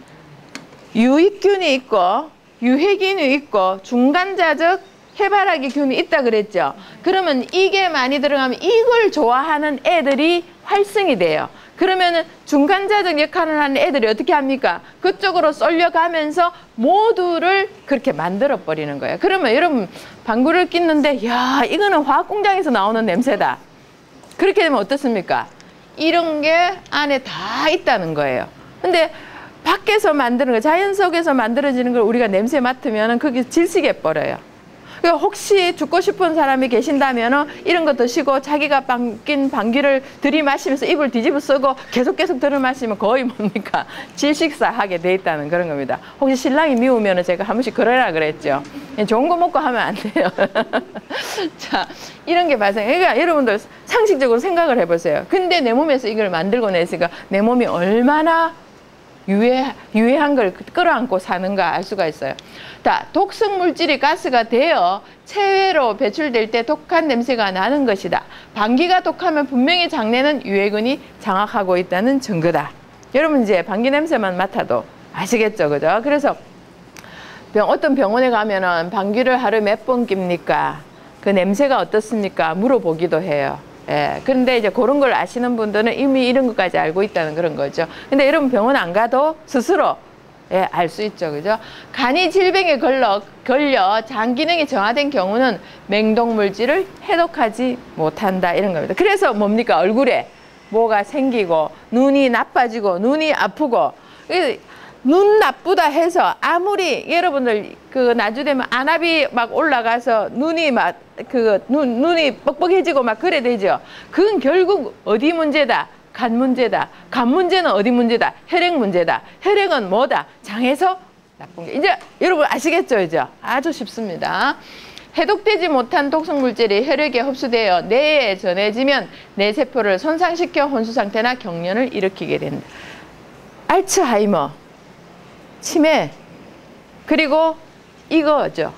유익균이 있고 유해균이 있고 중간자적 해바라기 균이 있다 그랬죠. 그러면 이게 많이 들어가면 이걸 좋아하는 애들이 활성이 돼요. 그러면은 중간자적 역할을 하는 애들이 어떻게 합니까? 그쪽으로 쏠려가면서 모두를 그렇게 만들어 버리는 거예요. 그러면 여러분 방구를 뀌는데 야 이거는 화학공장에서 나오는 냄새다. 그렇게 되면 어떻습니까? 이런 게 안에 다 있다는 거예요. 근데 밖에서 만드는 거, 자연 속에서 만들어지는 걸 우리가 냄새 맡으면 그게 질식해 버려요. 그러니까 혹시 죽고 싶은 사람이 계신다면 이런 거 드시고 자기가 낀 방귀를 들이마시면서 입을 뒤집어 쓰고 계속 들이마시면 거의 뭡니까? 질식사하게 돼 있다는 그런 겁니다. 혹시 신랑이 미우면 제가 한 번씩 그러라 그랬죠. 좋은 거 먹고 하면 안 돼요. 자, 이런 게 발생. 그러니까 여러분들 상식적으로 생각을 해보세요. 근데 내 몸에서 이걸 만들고 냈으니까 내 몸이 얼마나 유해한 걸 끌어안고 사는가 알 수가 있어요. 자, 독성 물질이 가스가 되어 체외로 배출될 때 독한 냄새가 나는 것이다. 방귀가 독하면 분명히 장내는 유해균이 장악하고 있다는 증거다. 여러분 이제 방귀 냄새만 맡아도 아시겠죠, 그죠? 그래서 어떤 병원에 가면은 방귀를 하루에 몇 번 낍니까? 그 냄새가 어떻습니까? 물어보기도 해요. 예. 그런데 이제 그런 걸 아시는 분들은 이미 이런 것까지 알고 있다는 그런 거죠. 근데 여러분 병원 안 가도 스스로 예, 알 수 있죠. 그죠? 간이 질병에 걸려 장 기능이 저하된 경우는 맹독물질을 해독하지 못한다. 이런 겁니다. 그래서 뭡니까? 얼굴에 뭐가 생기고 눈이 나빠지고 눈이 아프고 눈 나쁘다 해서 아무리 여러분들 그 나주되면 안압이 막 올라가서 눈이 막 눈이 뻑뻑해지고 막 그래 되죠. 그건 결국 어디 문제다? 간 문제다. 간 문제는 어디 문제다? 혈액 문제다. 혈액은 뭐다? 장에서 나쁜 게. 이제 여러분 아시겠죠? 이제 아주 쉽습니다. 해독되지 못한 독성 물질이 혈액에 흡수되어 뇌에 전해지면 뇌세포를 손상시켜 혼수 상태나 경련을 일으키게 된다. 알츠하이머, 치매, 그리고 이거죠.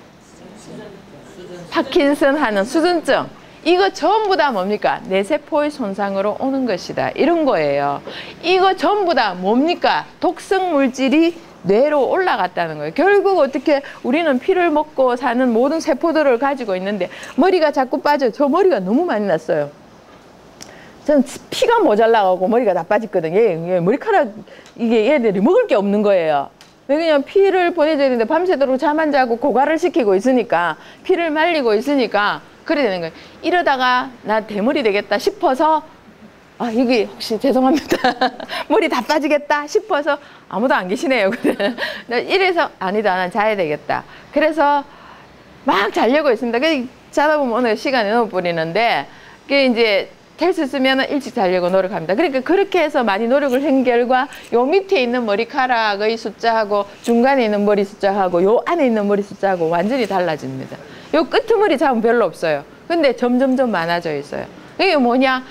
파킨슨 하는 수준증. 이거 전부 다 뭡니까? 뇌세포의 손상으로 오는 것이다. 이런 거예요. 이거 전부 다 뭡니까? 독성 물질이 뇌로 올라갔다는 거예요. 결국 어떻게 우리는 피를 먹고 사는 모든 세포들을 가지고 있는데 머리가 자꾸 빠져요. 저 머리가 너무 많이 났어요. 저는 피가 모자라가고 머리가 다 빠졌거든요. 머리카락, 이게 얘들이 먹을 게 없는 거예요. 왜 그냥 피를 보내줘야 되는데 밤새도록 잠 안 자고 고갈을 시키고 있으니까 피를 말리고 있으니까 그래 되는 거예요. 이러다가 나 대머리 되겠다 싶어서 아 이게 혹시 죄송합니다. 머리 다 빠지겠다 싶어서 아무도 안 계시네요. 그래. 이래서 아니다 난 자야 되겠다. 그래서 막 자려고 있습니다. 자다 보면 오늘 시간이 넘어버리는데 그게 이제 될 수 있으면 일찍 자려고 노력합니다. 그러니까 그렇게 해서 많이 노력을 한 결과 요 밑에 있는 머리카락의 숫자하고 중간에 있는 머리 숫자하고 요 안에 있는 머리 숫자하고 완전히 달라집니다. 요 끄트머리 잠은 별로 없어요. 근데 점점점 많아져 있어요. 이게 뭐냐?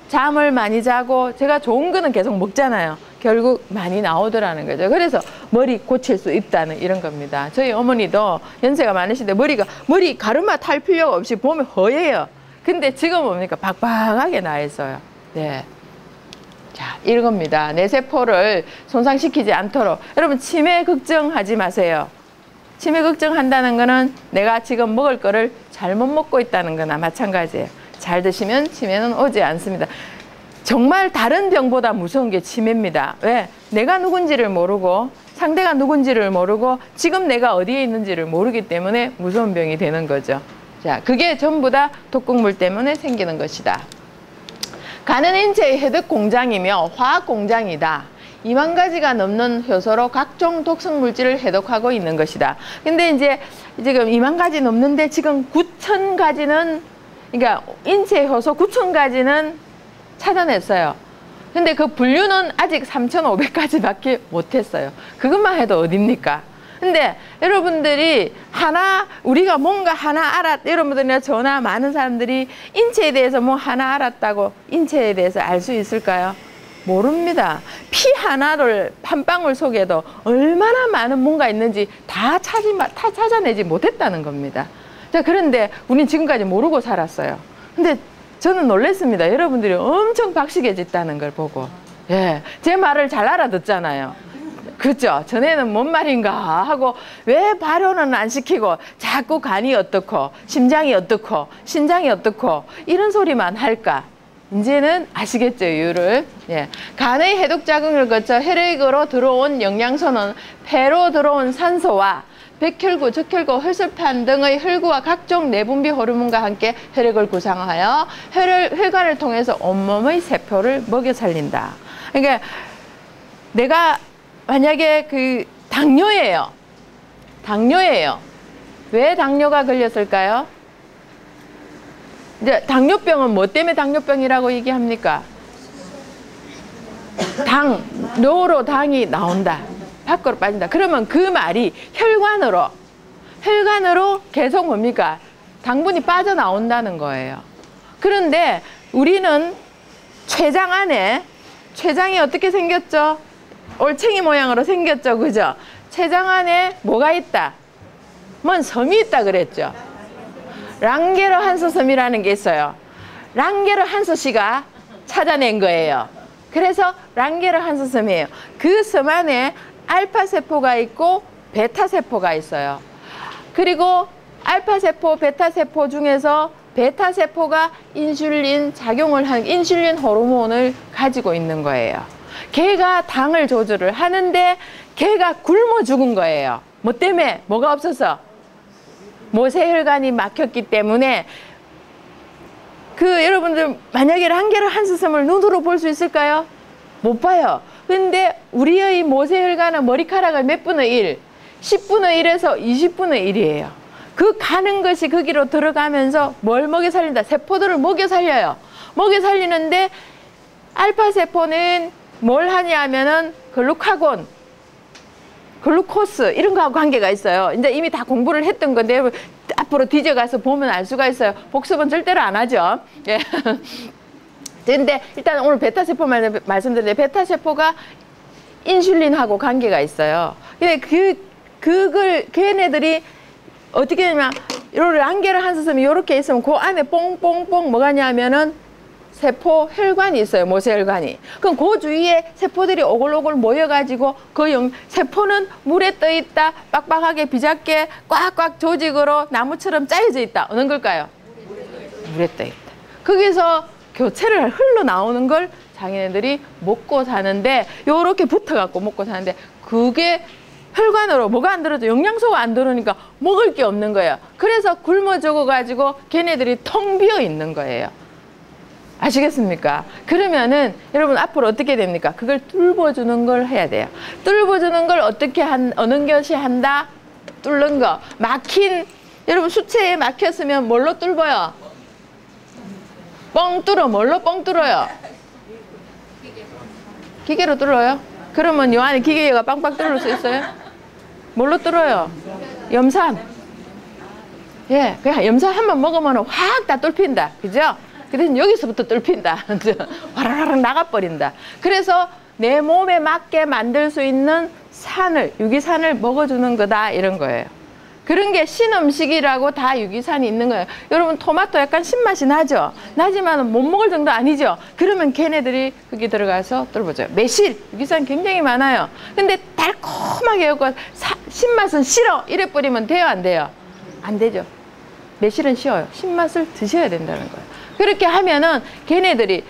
잠을 많이 자고 제가 좋은 거는 계속 먹잖아요. 결국 많이 나오더라는 거죠. 그래서 머리 고칠 수 있다는 이런 겁니다. 저희 어머니도 연세가 많으신데 머리 가르마 탈 필요가 없이 보면 허예요. 근데 지금 뭡니까? 박박하게 나 있어요. 네. 자, 이런 겁니다. 뇌세포를 손상시키지 않도록. 여러분, 치매 걱정하지 마세요. 치매 걱정한다는 거는 내가 지금 먹을 거를 잘못 먹고 있다는 거나 마찬가지예요. 잘 드시면 치매는 오지 않습니다. 정말 다른 병보다 무서운 게 치매입니다. 왜? 내가 누군지를 모르고 상대가 누군지를 모르고 지금 내가 어디에 있는지를 모르기 때문에 무서운 병이 되는 거죠. 자, 그게 전부 다 독극물 때문에 생기는 것이다. 간은 인체의 해독 공장이며 화학 공장이다. 2만 가지가 넘는 효소로 각종 독성 물질을 해독하고 있는 것이다. 근데 이제 지금 2만 가지 넘는데 지금 9천 가지는 그러니까 인체 효소 9천 가지는 찾아냈어요. 근데 그 분류는 아직 3,500가지밖에 못했어요. 그것만 해도 어딥니까? 근데 여러분들이 우리가 뭔가 하나 여러분들이나 저나 많은 사람들이 인체에 대해서 뭐 하나 알았다고 인체에 대해서 알 수 있을까요? 모릅니다. 피 하나를 한 방울 속에도 얼마나 많은 뭔가 있는지 다 찾아내지 못했다는 겁니다. 자, 그런데 우린 지금까지 모르고 살았어요. 근데 저는 놀랐습니다. 여러분들이 엄청 박식해졌다는 걸 보고. 예, 제 말을 잘 알아듣잖아요. 그죠? 전에는 뭔 말인가 하고 왜 발효는 안 시키고 자꾸 간이 어떻고 심장이 어떻고 신장이 어떻고 이런 소리만 할까? 이제는 아시겠죠, 이유를. 예. 간의 해독 작용을 거쳐 혈액으로 들어온 영양소는 폐로 들어온 산소와 백혈구, 적혈구, 혈소판 등의 혈구와 각종 내분비 호르몬과 함께 혈액을 구성하여 혈관을 통해서 온몸의 세포를 먹여 살린다. 그러니까 내가 만약에 당뇨예요. 왜 당뇨가 걸렸을까요? 이제 당뇨병은 뭐 때문에 당뇨병이라고 얘기합니까? 뇌로 당이 나온다. 밖으로 빠진다. 그러면 그 말이 혈관으로 계속 뭡니까? 당분이 빠져나온다는 거예요. 그런데 우리는 췌장 안에 췌장이 어떻게 생겼죠? 올챙이 모양으로 생겼죠, 그죠? 췌장 안에 뭐가 있다? 뭔 섬이 있다 그랬죠. 랑게르 한스섬이라는 게 있어요. 랑게르 한스 씨가 찾아낸 거예요. 그래서 랑게르 한스섬이에요. 그 섬 안에 알파 세포가 있고 베타 세포가 있어요. 그리고 알파 세포, 베타 세포 중에서 베타 세포가 인슐린 작용을 하는 인슐린 호르몬을 가지고 있는 거예요. 걔가 당을 조절을 하는데 걔가 굶어 죽은 거예요. 뭐 때문에? 뭐가 없어서? 모세혈관이 막혔기 때문에. 여러분들 만약에 랑게르 한스섬을 눈으로 볼 수 있을까요? 못 봐요. 근데 우리의 모세혈관은 머리카락을 몇 분의 1? 10분의 1에서 20분의 1이에요. 그 가는 것이 거기로 들어가면서 뭘 먹여 살린다? 세포들을 먹여 살려요. 먹여 살리는데 알파 세포는 뭘 하냐 하면은 글루카곤, 글루코스 이런 거하고 관계가 있어요. 이제 이미 다 공부를 했던 건데 앞으로 뒤져가서 보면 알 수가 있어요. 복습은 절대로 안 하죠. 예. 근데 일단 오늘 베타 세포만 말씀드렸는데 베타 세포가 인슐린하고 관계가 있어요. 근데 그걸 걔네들이 어떻게 되냐면 요런 랑게르 한스섬이 요렇게 있으면 그 안에 뽕뽕뽕 뭐가 냐면은 세포 혈관이 있어요. 모세혈관이. 그럼 그 주위에 세포들이 오글오글 모여가지고 세포는 물에 떠 있다. 빡빡하게 비작게 꽉꽉 조직으로 나무처럼 짜여져 있다. 어느 걸까요? 물에 떠 있다. 거기서 교체를 흘러나오는 걸 자기네들이 먹고 사는데 요렇게 붙어갖고 먹고 사는데 그게 혈관으로 뭐가 안 들어져? 영양소가 안 들어오니까 먹을 게 없는 거예요. 그래서 굶어 죽어가지고 걔네들이 텅 비어 있는 거예요. 아시겠습니까? 그러면은 여러분 앞으로 어떻게 됩니까? 그걸 뚫어주는 걸 해야 돼요. 뚫어주는 걸 어떻게 어느 것이 한다? 뚫는 거. 막힌 여러분 수체에 막혔으면 뭘로 뚫어요? 뻥 뚫어. 뭘로 뻥 뚫어요? 기계로 뚫어요? 그러면 요 안에 기계가 빵빵 뚫을 수 있어요? 뭘로 뚫어요? 염산. 예, 그냥 염산 한번 먹으면 확 다 뚫힌다. 그죠? 그래서 여기서부터 뚫힌다. 와라라락 나가버린다. 그래서 내 몸에 맞게 만들 수 있는 산을, 유기산을 먹어주는 거다. 이런 거예요. 그런 게 신음식이라고 다 유기산이 있는 거예요. 여러분 토마토 약간 신맛이 나죠? 나지만 못 먹을 정도 아니죠? 그러면 걔네들이 거기 들어가서 뚫어줘요. 매실, 유기산 굉장히 많아요. 근데 달콤하게 하고 신맛은 싫어. 이래 뿌리면 돼요? 안 돼요? 안 되죠. 매실은 쉬워요. 신맛을 드셔야 된다는 거예요. 그렇게 하면은 걔네들이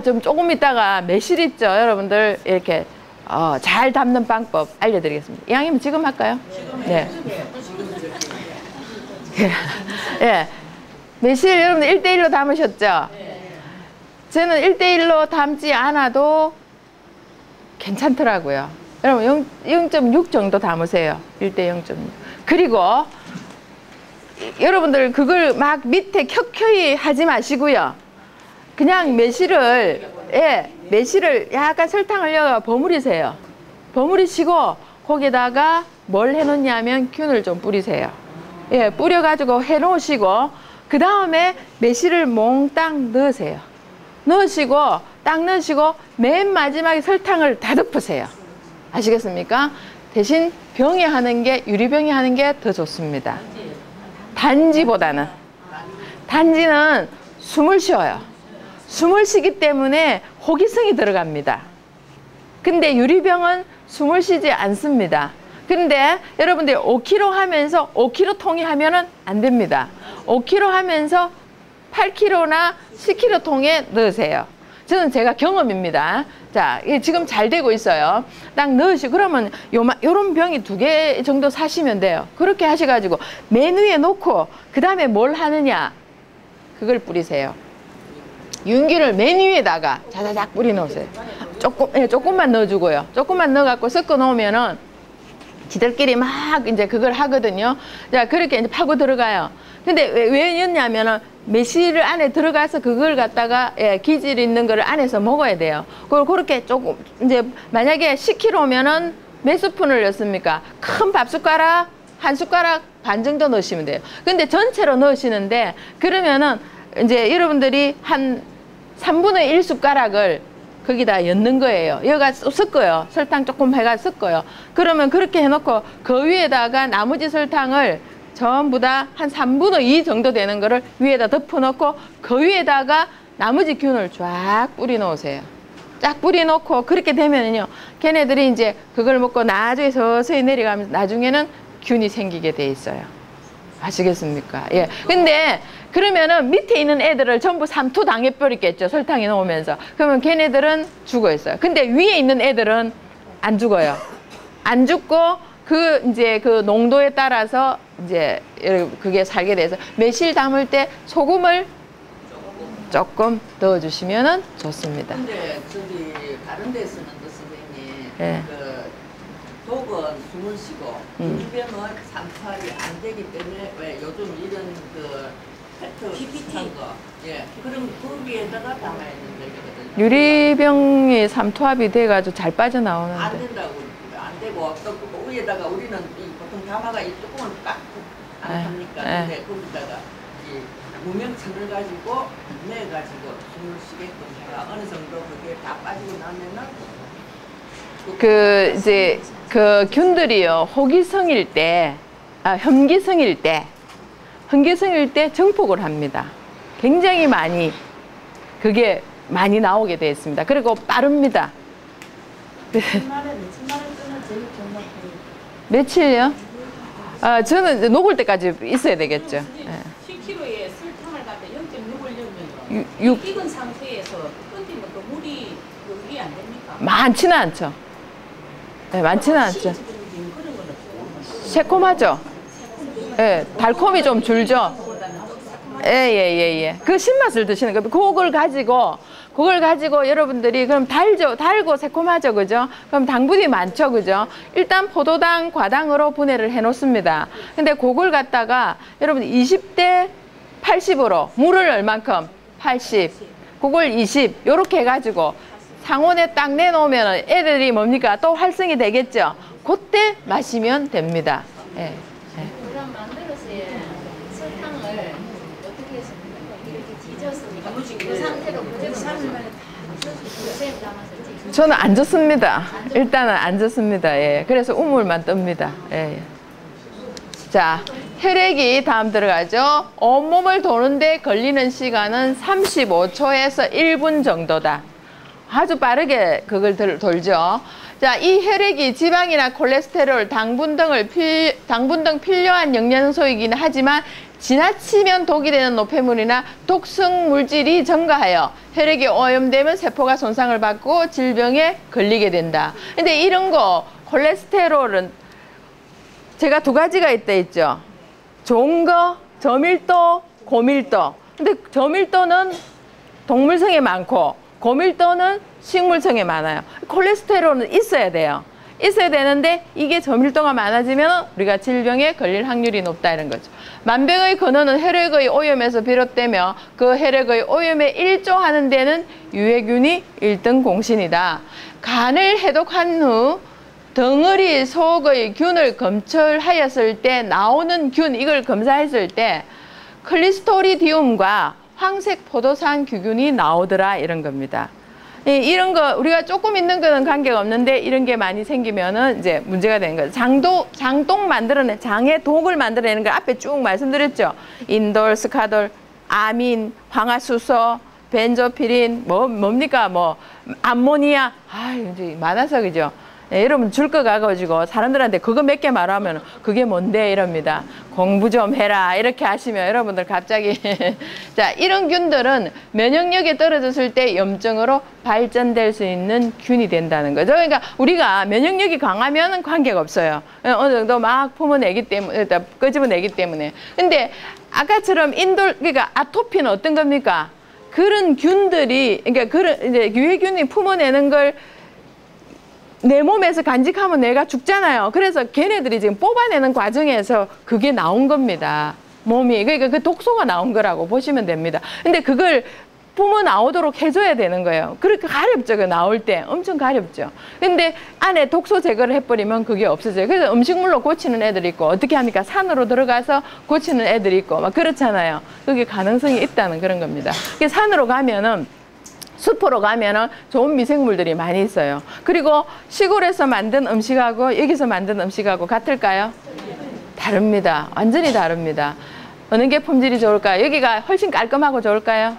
좀 조금 있다가 매실 있죠? 여러분들 이렇게 잘 담는 방법 알려드리겠습니다. 이왕이면 지금 할까요? 네. 예. 매실 여러분들 1대1로 담으셨죠? 저는 1대1로 담지 않아도 괜찮더라고요. 여러분 0.6 정도 담으세요. 1대 0.6. 그리고 여러분들 그걸 막 밑에 켜켜이 하지 마시고요. 그냥 매실을 약간 설탕을 넣어 버무리세요. 버무리시고 거기다가 뭘 해놓냐면 균을 좀 뿌리세요. 예, 뿌려가지고 해놓으시고 그 다음에 매실을 몽땅 넣으세요. 딱 넣으시고 맨 마지막에 설탕을 다 덮으세요. 아시겠습니까? 대신 병에 하는 게 유리병에 하는 게 더 좋습니다. 단지보다는. 단지는 숨을 쉬어요. 숨을 쉬기 때문에 호기성이 들어갑니다. 근데 유리병은 숨을 쉬지 않습니다. 근데 여러분들 5kg 하면서 5kg 통이 하면은 안 됩니다. 5kg 하면서 8kg나 10kg 통에 넣으세요. 저는 제가 경험입니다. 자, 이게 지금 잘 되고 있어요. 딱 넣으시고, 그러면 요런 병이 2개 정도 사시면 돼요. 그렇게 하셔가지고, 맨 위에 놓고, 그 다음에 뭘 하느냐? 그걸 뿌리세요. 윤기를 맨 위에다가 자자작 뿌리 놓으세요. 조금만 넣어주고요. 조금만 넣어갖고 섞어 놓으면은, 지들끼리 막 이제 그걸 하거든요. 자, 그렇게 이제 파고 들어가요. 근데 왜 넣냐면은, 매실 안에 들어가서 그걸 갖다가 기질 있는 거를 안에서 먹어야 돼요. 그걸 그렇게 조금 이제 만약에 10kg면은 몇 스푼을 넣습니까? 큰 밥숟가락 한 숟가락 반 정도 넣으시면 돼요. 근데 전체로 넣으시는데 그러면은 이제 여러분들이 한 3분의 1 숟가락을 거기다 넣는 거예요. 여기가 섞어요. 설탕 조금 해가 섞어요. 그러면 그렇게 해놓고 그 위에다가 나머지 설탕을 전부 다 한 3분의 2 정도 되는 거를 위에다 덮어놓고 그 위에다가 나머지 균을 쫙 뿌려 놓으세요. 쫙 뿌려 놓고 그렇게 되면은요, 걔네들이 이제 그걸 먹고 나중에 서서히 내려가면서 나중에는 균이 생기게 돼 있어요. 아시겠습니까? 예. 근데 그러면은 밑에 있는 애들을 전부 삼투 당해버리겠죠. 설탕이 넣으면서. 그러면 걔네들은 죽어 있어요. 근데 위에 있는 애들은 안 죽어요. 안 죽고 이제 그 농도에 따라서 이제 그게 살게 돼서 매실 담을 때 소금을 조금 넣어주시면은 좋습니다. 근데 저기 다른 데서는 또 선생님, 예. 그 독은 숨을 쉬고 유병은 삼투압이 안 되기 때문에 왜 요즘 이런 그 페트 비슷한 거, 예, 그럼 거기에다가 담아야 된다. 유리병이 삼투압이 돼가지고 잘 안 빠져나오는데. 된다고. 안 되고 또 그 위에다가 우리는 이 보통 담아가 이 뚜껑을 딱 안 합니까? 근데 거기다가 이 무명천을 가지고 내가지고 숨을 쉬게끔 해가 어느 정도 그게 다 빠지고 나면은 이제 그 균들이요, 호기성일 때, 혐기성일 때 증폭을 합니다. 굉장히 많이 그게 많이 나오게 되어 있습니다. 그리고 빠릅니다. 며칠요? 저는 이제 녹을 때까지 있어야 되겠죠. 10kg에 설탕을 갖다 0.6을 넣으면 6 익은 상태에서 끓이면 또 물이 위에 안 됩니까? 많지는 않죠. 네, 많지는 않죠. 새콤하죠? 예, 달콤이 좀 줄죠? 예. 그 신맛을 드시는 거예요. 그걸 가지고 여러분들이 그럼 달고 새콤하죠, 그죠? 그럼 당분이 많죠, 그죠? 일단 포도당, 과당으로 분해를 해 놓습니다. 근데 그걸 갖다가 여러분 20대 80으로 물을 얼만큼? 80. 그걸 20. 요렇게 해가지고 상온에 딱 내놓으면 애들이 뭡니까? 또 활성이 되겠죠? 그때 마시면 됩니다. 예. 그럼 만들어서 설탕을 어떻게 해서 이렇게 뒤져서 그 상태로 그대로 3일 만에 다 선생님 담아서 저는 안 젖습니다. 일단은 안 젖습니다. 예. 그래서 우물만 뜹니다. 예. 자, 혈액이 다음 들어가죠. 온몸을 도는데 걸리는 시간은 35초에서 1분 정도다. 아주 빠르게 그걸 돌죠. 자, 이 혈액이 지방이나 콜레스테롤, 당분 등 필요한 영양소이긴 하지만 지나치면 독이 되는 노폐물이나 독성 물질이 증가하여 혈액이 오염되면 세포가 손상을 받고 질병에 걸리게 된다. 근데 이런 거 콜레스테롤은 제가 두 가지가 있죠. 좋은 거, 저밀도, 고밀도. 근데 저밀도는 동물성에 많고 고밀도는 식물성에 많아요. 콜레스테롤은 있어야 돼요. 있어야 되는데 이게 저밀도가 많아지면 우리가 질병에 걸릴 확률이 높다 이런 거죠. 만병의 근원은 혈액의 오염에서 비롯되며 그 혈액의 오염에 일조하는 데는 유해균이 1등 공신이다. 간을 해독한 후 덩어리 속의 균을 검출하였을 때 나오는 균, 이걸 검사했을 때 클리스토리디움과 황색 포도산 규균이 나오더라 이런 겁니다. 이런 거 우리가 조금 있는 거는 관계가 없는데 이런 게 많이 생기면은 이제 문제가 되는 거예요. 장독 만들어내, 장의 독을 만들어내는 거 앞에 쭉 말씀드렸죠. 인돌, 스카돌, 아민, 황화수소, 벤조피린, 뭡니까? 암모니아. 이제 많아서 그죠? 네, 여러분 줄 거 가가지고 사람들한테 그거 몇 개 말하면 그게 뭔데 이럽니다. 공부 좀 해라 이렇게 하시면 여러분들 갑자기 자, 이런 균들은 면역력이 떨어졌을 때 염증으로 발전될 수 있는 균이 된다는 거죠. 그러니까 우리가 면역력이 강하면 관계가 없어요. 어느 정도 막 품어내기 때문에, 끄집어내기 때문에. 근데 아까처럼 그러니까 아토피는 어떤 겁니까? 그런 균들이, 그러니까 그런 이제 유해균이 품어내는 걸 내 몸에서 간직하면 내가 죽잖아요. 그래서 걔네들이 지금 뽑아내는 과정에서 그게 나온 겁니다. 몸이. 그러니까 그 독소가 나온 거라고 보시면 됩니다. 근데 그걸 뿜어 나오도록 해줘야 되는 거예요. 그렇게 가렵죠. 그 나올 때. 엄청 가렵죠. 근데 안에 독소 제거를 해버리면 그게 없어져요. 그래서 음식물로 고치는 애들이 있고, 어떻게 합니까? 산으로 들어가서 고치는 애들이 있고, 막 그렇잖아요. 그게 가능성이 있다는 그런 겁니다. 산으로 가면은 숲으로 가면은 좋은 미생물들이 많이 있어요. 그리고 시골에서 만든 음식하고 여기서 만든 음식하고 같을까요? 다릅니다. 완전히 다릅니다. 어느 게 품질이 좋을까요? 여기가 훨씬 깔끔하고 좋을까요?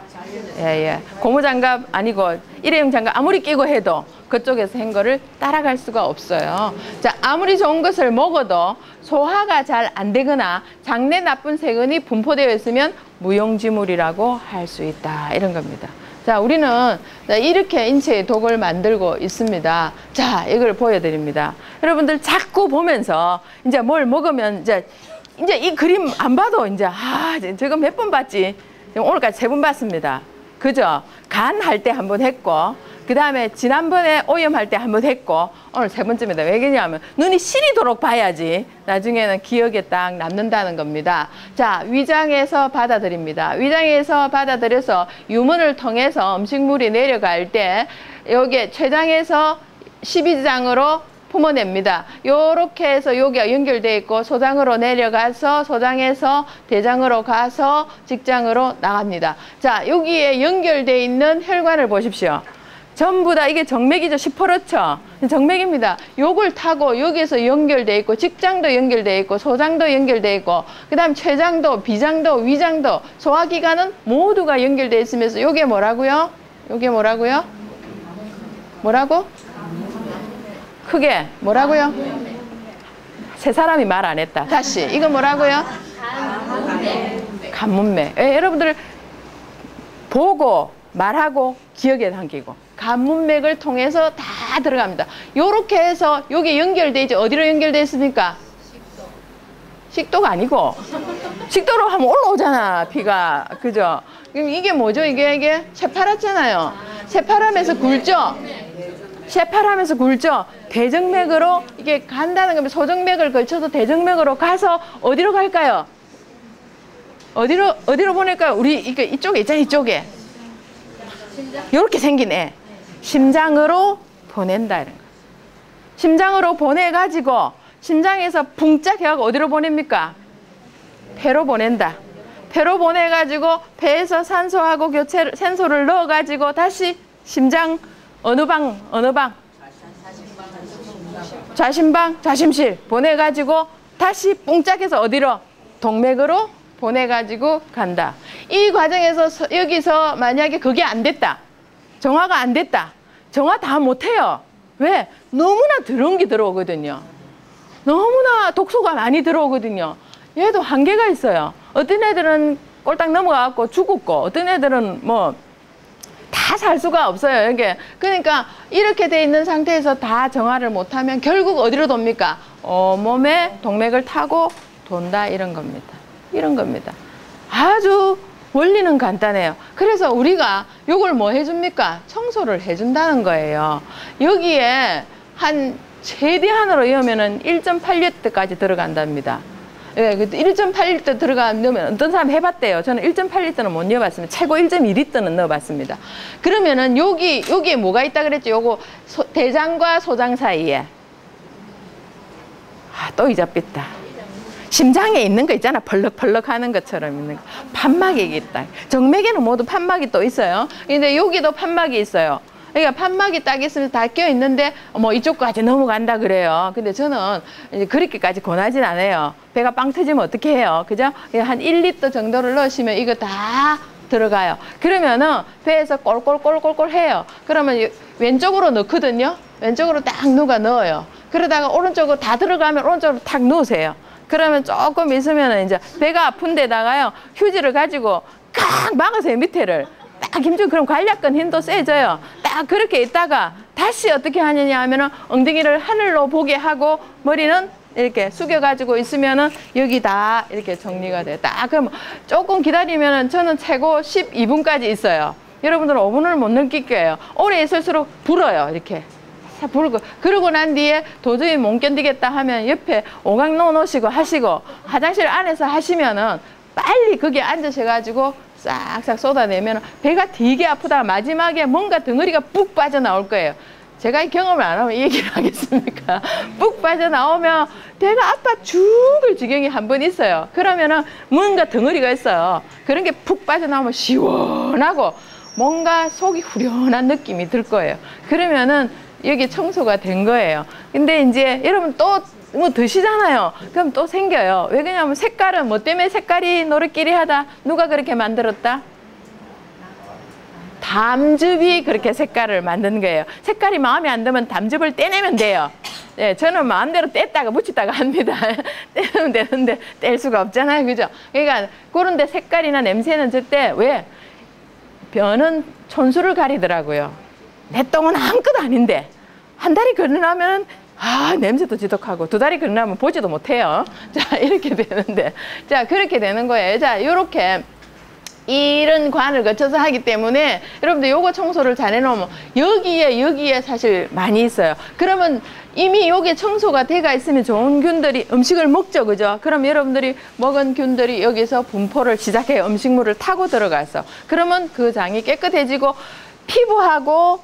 예. 고무장갑 아니고 일회용 장갑 아무리 끼고 해도 그쪽에서 한 거를 따라갈 수가 없어요. 자, 아무리 좋은 것을 먹어도 소화가 잘 안 되거나 장내 나쁜 세균이 분포되어 있으면 무용지물이라고 할 수 있다. 이런 겁니다. 자, 우리는 이렇게 인체의 독을 만들고 있습니다. 자, 이걸 보여드립니다. 여러분들 자꾸 보면서 이제 뭘 먹으면 이제 이 그림 안 봐도 이제 저거 몇 번 봤지? 오늘까지 3번 봤습니다. 그죠? 간 할 때 한 번 했고, 그 다음에 지난번에 오염할 때 한 번 했고, 오늘 3번째입니다. 왜 그러냐면 눈이 시리도록 봐야지 나중에는 기억에 딱 남는다는 겁니다. 자, 위장에서 받아들입니다. 위장에서 받아들여서 유문을 통해서 음식물이 내려갈 때 여기에 췌장에서 12장으로 품어냅니다. 요렇게 해서 여기가 연결되어 있고 소장으로 내려가서 소장에서 대장으로 가서 직장으로 나갑니다. 자, 여기에 연결되어 있는 혈관을 보십시오. 전부 다 이게 정맥이죠. 시퍼렇죠. 정맥입니다. 요걸 타고 여기에서 연결돼 있고 직장도 연결돼 있고 소장도 연결돼 있고 그 다음 췌장도 비장도 위장도 소화기관은 모두가 연결돼 있으면서 요게 뭐라고요? 요게 뭐라고요? 뭐라고? 크게 뭐라고요? 세 사람이 말 안 했다. 다시 이거 뭐라고요? 간문맥. 여러분들 보고 말하고 기억에 남기고 간문맥을 통해서 다 들어갑니다. 요렇게 해서 여기 연결돼 있죠. 어디로 연결돼 있습니까? 식도가 아니고 식도로 하면 올라오잖아, 피가. 그죠? 그럼 이게 뭐죠? 이게 새파랗잖아요. 새파람에서 굴죠? 새파람에서 굴죠? 대정맥으로 이게 간다는 겁니다. 소정맥을 걸쳐서 대정맥으로 가서 어디로 갈까요? 어디로 보낼까요? 우리 이쪽에 있잖아요, 이쪽에. 이렇게 생기네. 심장으로 보낸다 이런 거. 심장으로 보내가지고 심장에서 붕짝 해가지고 어디로 보냅니까? 폐로 보낸다. 폐로 보내가지고 폐에서 산소하고 산소를 넣어가지고 다시 심장 어느 방? 좌심방, 좌심실 보내가지고 다시 뿡짝해서 어디로? 동맥으로 보내가지고 간다. 이 과정에서 여기서 만약에 그게 안 됐다. 정화가 안 됐다. 정화 다 못해요. 왜? 너무나 더러운 게 들어오거든요. 너무나 독소가 많이 들어오거든요. 얘도 한계가 있어요. 어떤 애들은 꼴딱 넘어가고 죽었고 어떤 애들은 뭐 다 살 수가 없어요. 이게 그러니까 이렇게 돼 있는 상태에서 다 정화를 못하면 결국 어디로 돕니까? 온몸에 동맥을 타고 돈다 이런 겁니다. 이런 겁니다. 아주 원리는 간단해요. 그래서 우리가 요걸 뭐 해줍니까? 청소를 해준다는 거예요. 여기에 한 최대한으로 이으면은 1.8리터까지 들어간답니다. 예, 1.8리터 들어가면 어떤 사람 해봤대요. 저는 1.8리터는 못 넣어봤습니다. 최고 1.2리터는 넣어봤습니다. 그러면은 여기에 뭐가 있다 그랬죠? 요거 대장과 소장 사이에. 또 이잡겠다. 심장에 있는 거 있잖아. 펄럭펄럭 하는 것처럼 있는 거. 판막이 있다. 정맥에는 모두 판막이 또 있어요. 근데 여기도 판막이 있어요. 그러니까 판막이 딱 있으면 다 껴 있는데 뭐 이쪽까지 넘어간다 그래요. 근데 저는 이제 그렇게까지 권하진 않아요. 배가 빵 터지면 어떻게 해요? 그죠? 한 1리터 정도를 넣으시면 이거 다 들어가요. 그러면은 배에서 꼴꼴꼴꼴꼴 해요. 그러면 왼쪽으로 넣거든요. 왼쪽으로 딱 누가 넣어요. 그러다가 오른쪽으로 다 들어가면 오른쪽으로 탁 넣으세요. 그러면 조금 있으면 이제 배가 아픈 데다가요. 휴지를 가지고 꽉 막으세요. 밑에를. 딱 힘주고 그럼 관략근 힘도 세져요. 딱 그렇게 있다가 다시 어떻게 하느냐 하면은 엉덩이를 하늘로 보게 하고 머리는 이렇게 숙여가지고 있으면은 여기 다 이렇게 정리가 돼요. 딱 그럼 조금 기다리면은 저는 최고 12분까지 있어요. 여러분들은 5분을 못 넘길 거예요. 오래 있을수록 불어요. 이렇게. 부르고 그러고 난 뒤에 도저히 못 견디겠다 하면 옆에 오각 놓으시고 하시고 화장실 안에서 하시면은 빨리 거기에 앉으셔가지고 싹싹 쏟아내면 배가 되게 아프다가 마지막에 뭔가 덩어리가 푹 빠져나올 거예요. 제가 이 경험을 안 하면 이 얘기를 하겠습니까? 푹 빠져나오면 배가 아파 죽을 지경이 한 번 있어요. 그러면은 뭔가 덩어리가 있어요. 그런 게 푹 빠져나오면 시원하고 뭔가 속이 후련한 느낌이 들 거예요. 그러면은 여기 청소가 된 거예요. 근데 이제 여러분 또 뭐 드시잖아요. 그럼 또 생겨요. 왜 그러냐면 색깔은 뭐 때문에 색깔이 노릇끼리하다? 누가 그렇게 만들었다? 담즙이 그렇게 색깔을 만드는 거예요. 색깔이 마음에 안 들면 담즙을 떼내면 돼요. 예, 저는 마음대로 뗐다가 묻히다가 합니다. 떼면 되는데 뗄 수가 없잖아요. 그죠? 그러니까 그런데 색깔이나 냄새는 절대 왜? 변은 촌수를 가리더라고요. 내 똥은 아무것도 아닌데 한 달이 걸리나면 냄새도 지독하고 두 달이 걸리나면 보지도 못해요. 자, 이렇게 되는데 자, 그렇게 되는 거예요. 자, 요렇게 이런 관을 거쳐서 하기 때문에 여러분들 요거 청소를 잘 해놓으면 여기에 사실 많이 있어요. 그러면 이미 요게 청소가 돼가 있으면 좋은 균들이 음식을 먹죠. 그죠? 그럼 여러분들이 먹은 균들이 여기서 분포를 시작해요. 음식물을 타고 들어가서. 그러면 그 장이 깨끗해지고 피부하고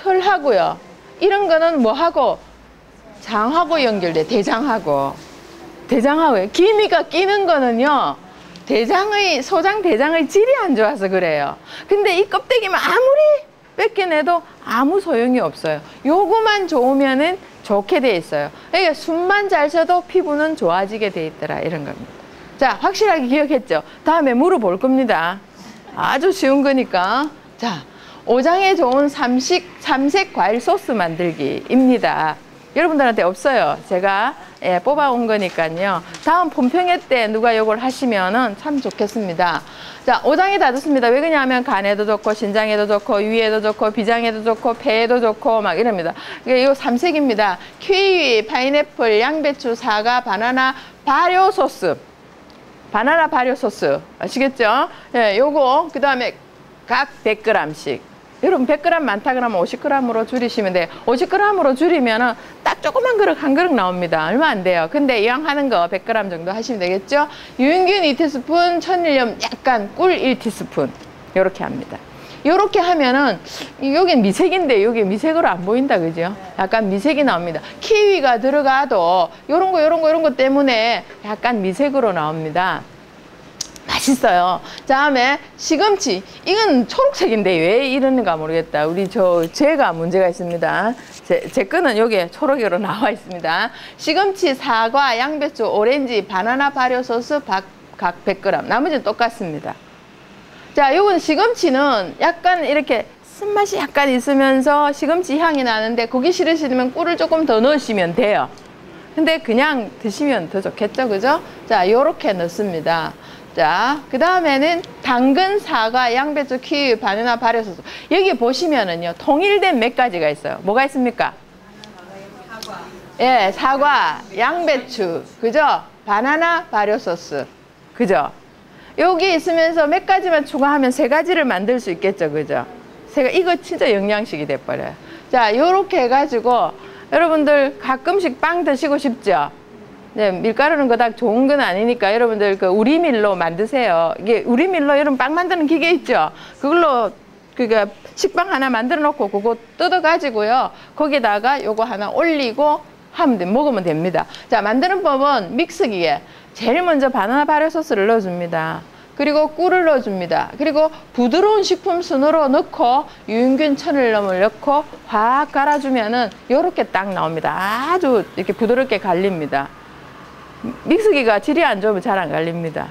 털하고요. 이런 거는 뭐하고? 장하고 연결돼. 대장하고요. 기미가 끼는 거는요. 소장 대장의 질이 안 좋아서 그래요. 근데 이 껍데기만 아무리 뺏겨내도 아무 소용이 없어요. 요거만 좋으면은 좋게 돼 있어요. 그러니까 숨만 잘 쉬어도 피부는 좋아지게 돼 있더라. 이런 겁니다. 자, 확실하게 기억했죠? 다음에 물어볼 겁니다. 아주 쉬운 거니까. 자, 5장에 좋은 삼색 과일 소스 만들기입니다. 여러분들한테 없어요. 제가 뽑아온 거니까요. 다음 본평회 때 누가 이걸 하시면은 참 좋겠습니다. 자, 5장이 다 좋습니다. 왜 그러냐면 간에도 좋고 신장에도 좋고 위에도 좋고 비장에도 좋고 폐에도 좋고 막 이럽니다. 이거 삼색입니다. 키위, 파인애플, 양배추, 사과, 바나나, 발효 소스. 아시겠죠? 예, 요거 그다음에 각 100g씩. 여러분 100g 많다 그러면 50g으로 줄이시면 돼요. 50g으로 줄이면은 딱 조그만 그릇 한 그릇 나옵니다. 얼마 안 돼요. 근데 이왕 하는 거 100g 정도 하시면 되겠죠. 유인균 2티스푼, 천일염 약간, 꿀 1티스푼 이렇게 합니다. 이렇게 하면은 여긴 미색인데 여기 미색으로 안 보인다, 그죠? 약간 미색이 나옵니다. 키위가 들어가도 이런 거 때문에 약간 미색으로 나옵니다. 맛있어요. 다음에 시금치. 이건 초록색인데 왜 이러는가 모르겠다. 제가 문제가 있습니다. 제 거는 여기에 초록으로 나와 있습니다. 시금치, 사과, 양배추, 오렌지, 바나나 발효 소스 각 100g. 나머지는 똑같습니다. 자, 요건 시금치는 약간 이렇게 쓴맛이 약간 있으면서 시금치 향이 나는데 고기 싫으시면 꿀을 조금 더 넣으시면 돼요. 근데 그냥 드시면 더 좋겠죠, 그죠? 자, 요렇게 넣습니다. 자, 그 다음에는 당근, 사과, 양배추, 키위, 바나나, 발효 소스. 여기 보시면은요, 통일된 몇 가지가 있어요. 뭐가 있습니까? 예, 사과, 양배추, 그죠? 바나나, 발효 소스, 그죠? 여기 있으면서 몇 가지만 추가하면 3가지를 만들 수 있겠죠, 그죠? 이거 진짜 영양식이 돼버려요. 자, 요렇게 해가지고 여러분들 가끔씩 빵 드시고 싶죠? 네, 밀가루는 그닥 좋은 건 아니니까 여러분들 그 우리밀로 만드세요. 이게 우리밀로 여러분 빵 만드는 기계 있죠? 그걸로 식빵 하나 만들어 놓고 그거 뜯어 가지고요. 거기다가 요거 하나 올리고 먹으면 됩니다. 자, 만드는 법은 믹스기에 제일 먼저 바나나 발효 소스를 넣어줍니다. 그리고 꿀을 넣어줍니다. 그리고 부드러운 식품 순으로 넣고 유인균 천일염을 넣고 확 갈아주면은 요렇게 딱 나옵니다. 아주 이렇게 부드럽게 갈립니다. 믹스기가 질이 안 좋으면 잘 안 갈립니다.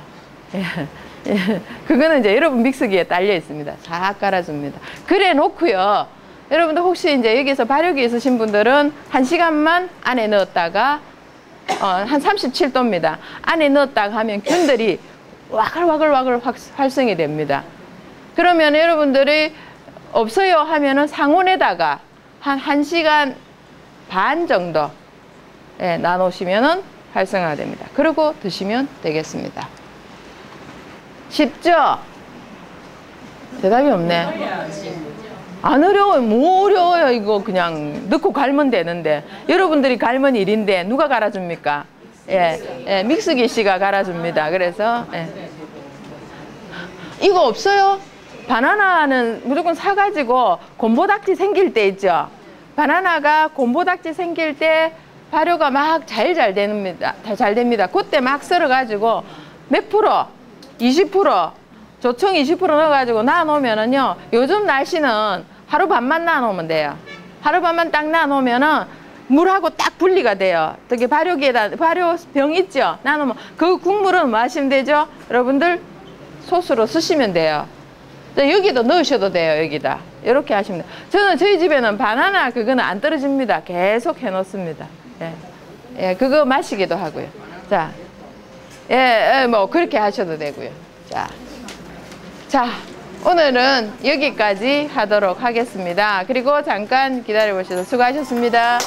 그거는 이제 여러분 믹스기에 딸려 있습니다. 싹 깔아줍니다. 그래 놓고요. 여러분들 혹시 이제 여기서 발효기 있으신 분들은 1시간만 안에 넣었다가 한 37도입니다. 안에 넣었다가 하면 균들이 와글와글 활성이 됩니다. 그러면 여러분들이 없어요 하면은 상온에다가 한 1시간 반 정도 나누시면은 활성화가 됩니다. 그리고 드시면 되겠습니다. 쉽죠? 대답이 없네. 안 어려워요. 뭐 어려워요. 이거 그냥 넣고 갈면 되는데. 여러분들이 갈면 일인데 누가 갈아줍니까? 예, 믹스기 씨가 갈아줍니다. 그래서 이거 없어요? 바나나는 무조건 사가지고 곰보닥지 생길 때 있죠? 바나나가 곰보닥지 생길 때 발효가 막 잘 됩니다. 그때 막 썰어가지고 몇 프로, 20%, 조청 20% 넣어가지고 놔놓으면은요, 요즘 날씨는 하루 반만 놔놓으면 돼요. 하루 반만 딱 놔놓으면은 물하고 딱 분리가 돼요. 특히 발효기에다, 발효병 있죠? 놔놓으면 그 국물은 뭐 하시면 되죠? 여러분들 소스로 쓰시면 돼요. 여기도 넣으셔도 돼요, 여기다. 이렇게 하시면 돼요. 저는 저희 집에는 바나나 그거는 안 떨어집니다. 계속 해놓습니다. 예. 예, 그거 마시기도 하고요. 자, 예, 뭐 그렇게 하셔도 되고요. 자, 오늘은 여기까지 하도록 하겠습니다. 그리고 잠깐 기다려 보시죠. 수고하셨습니다.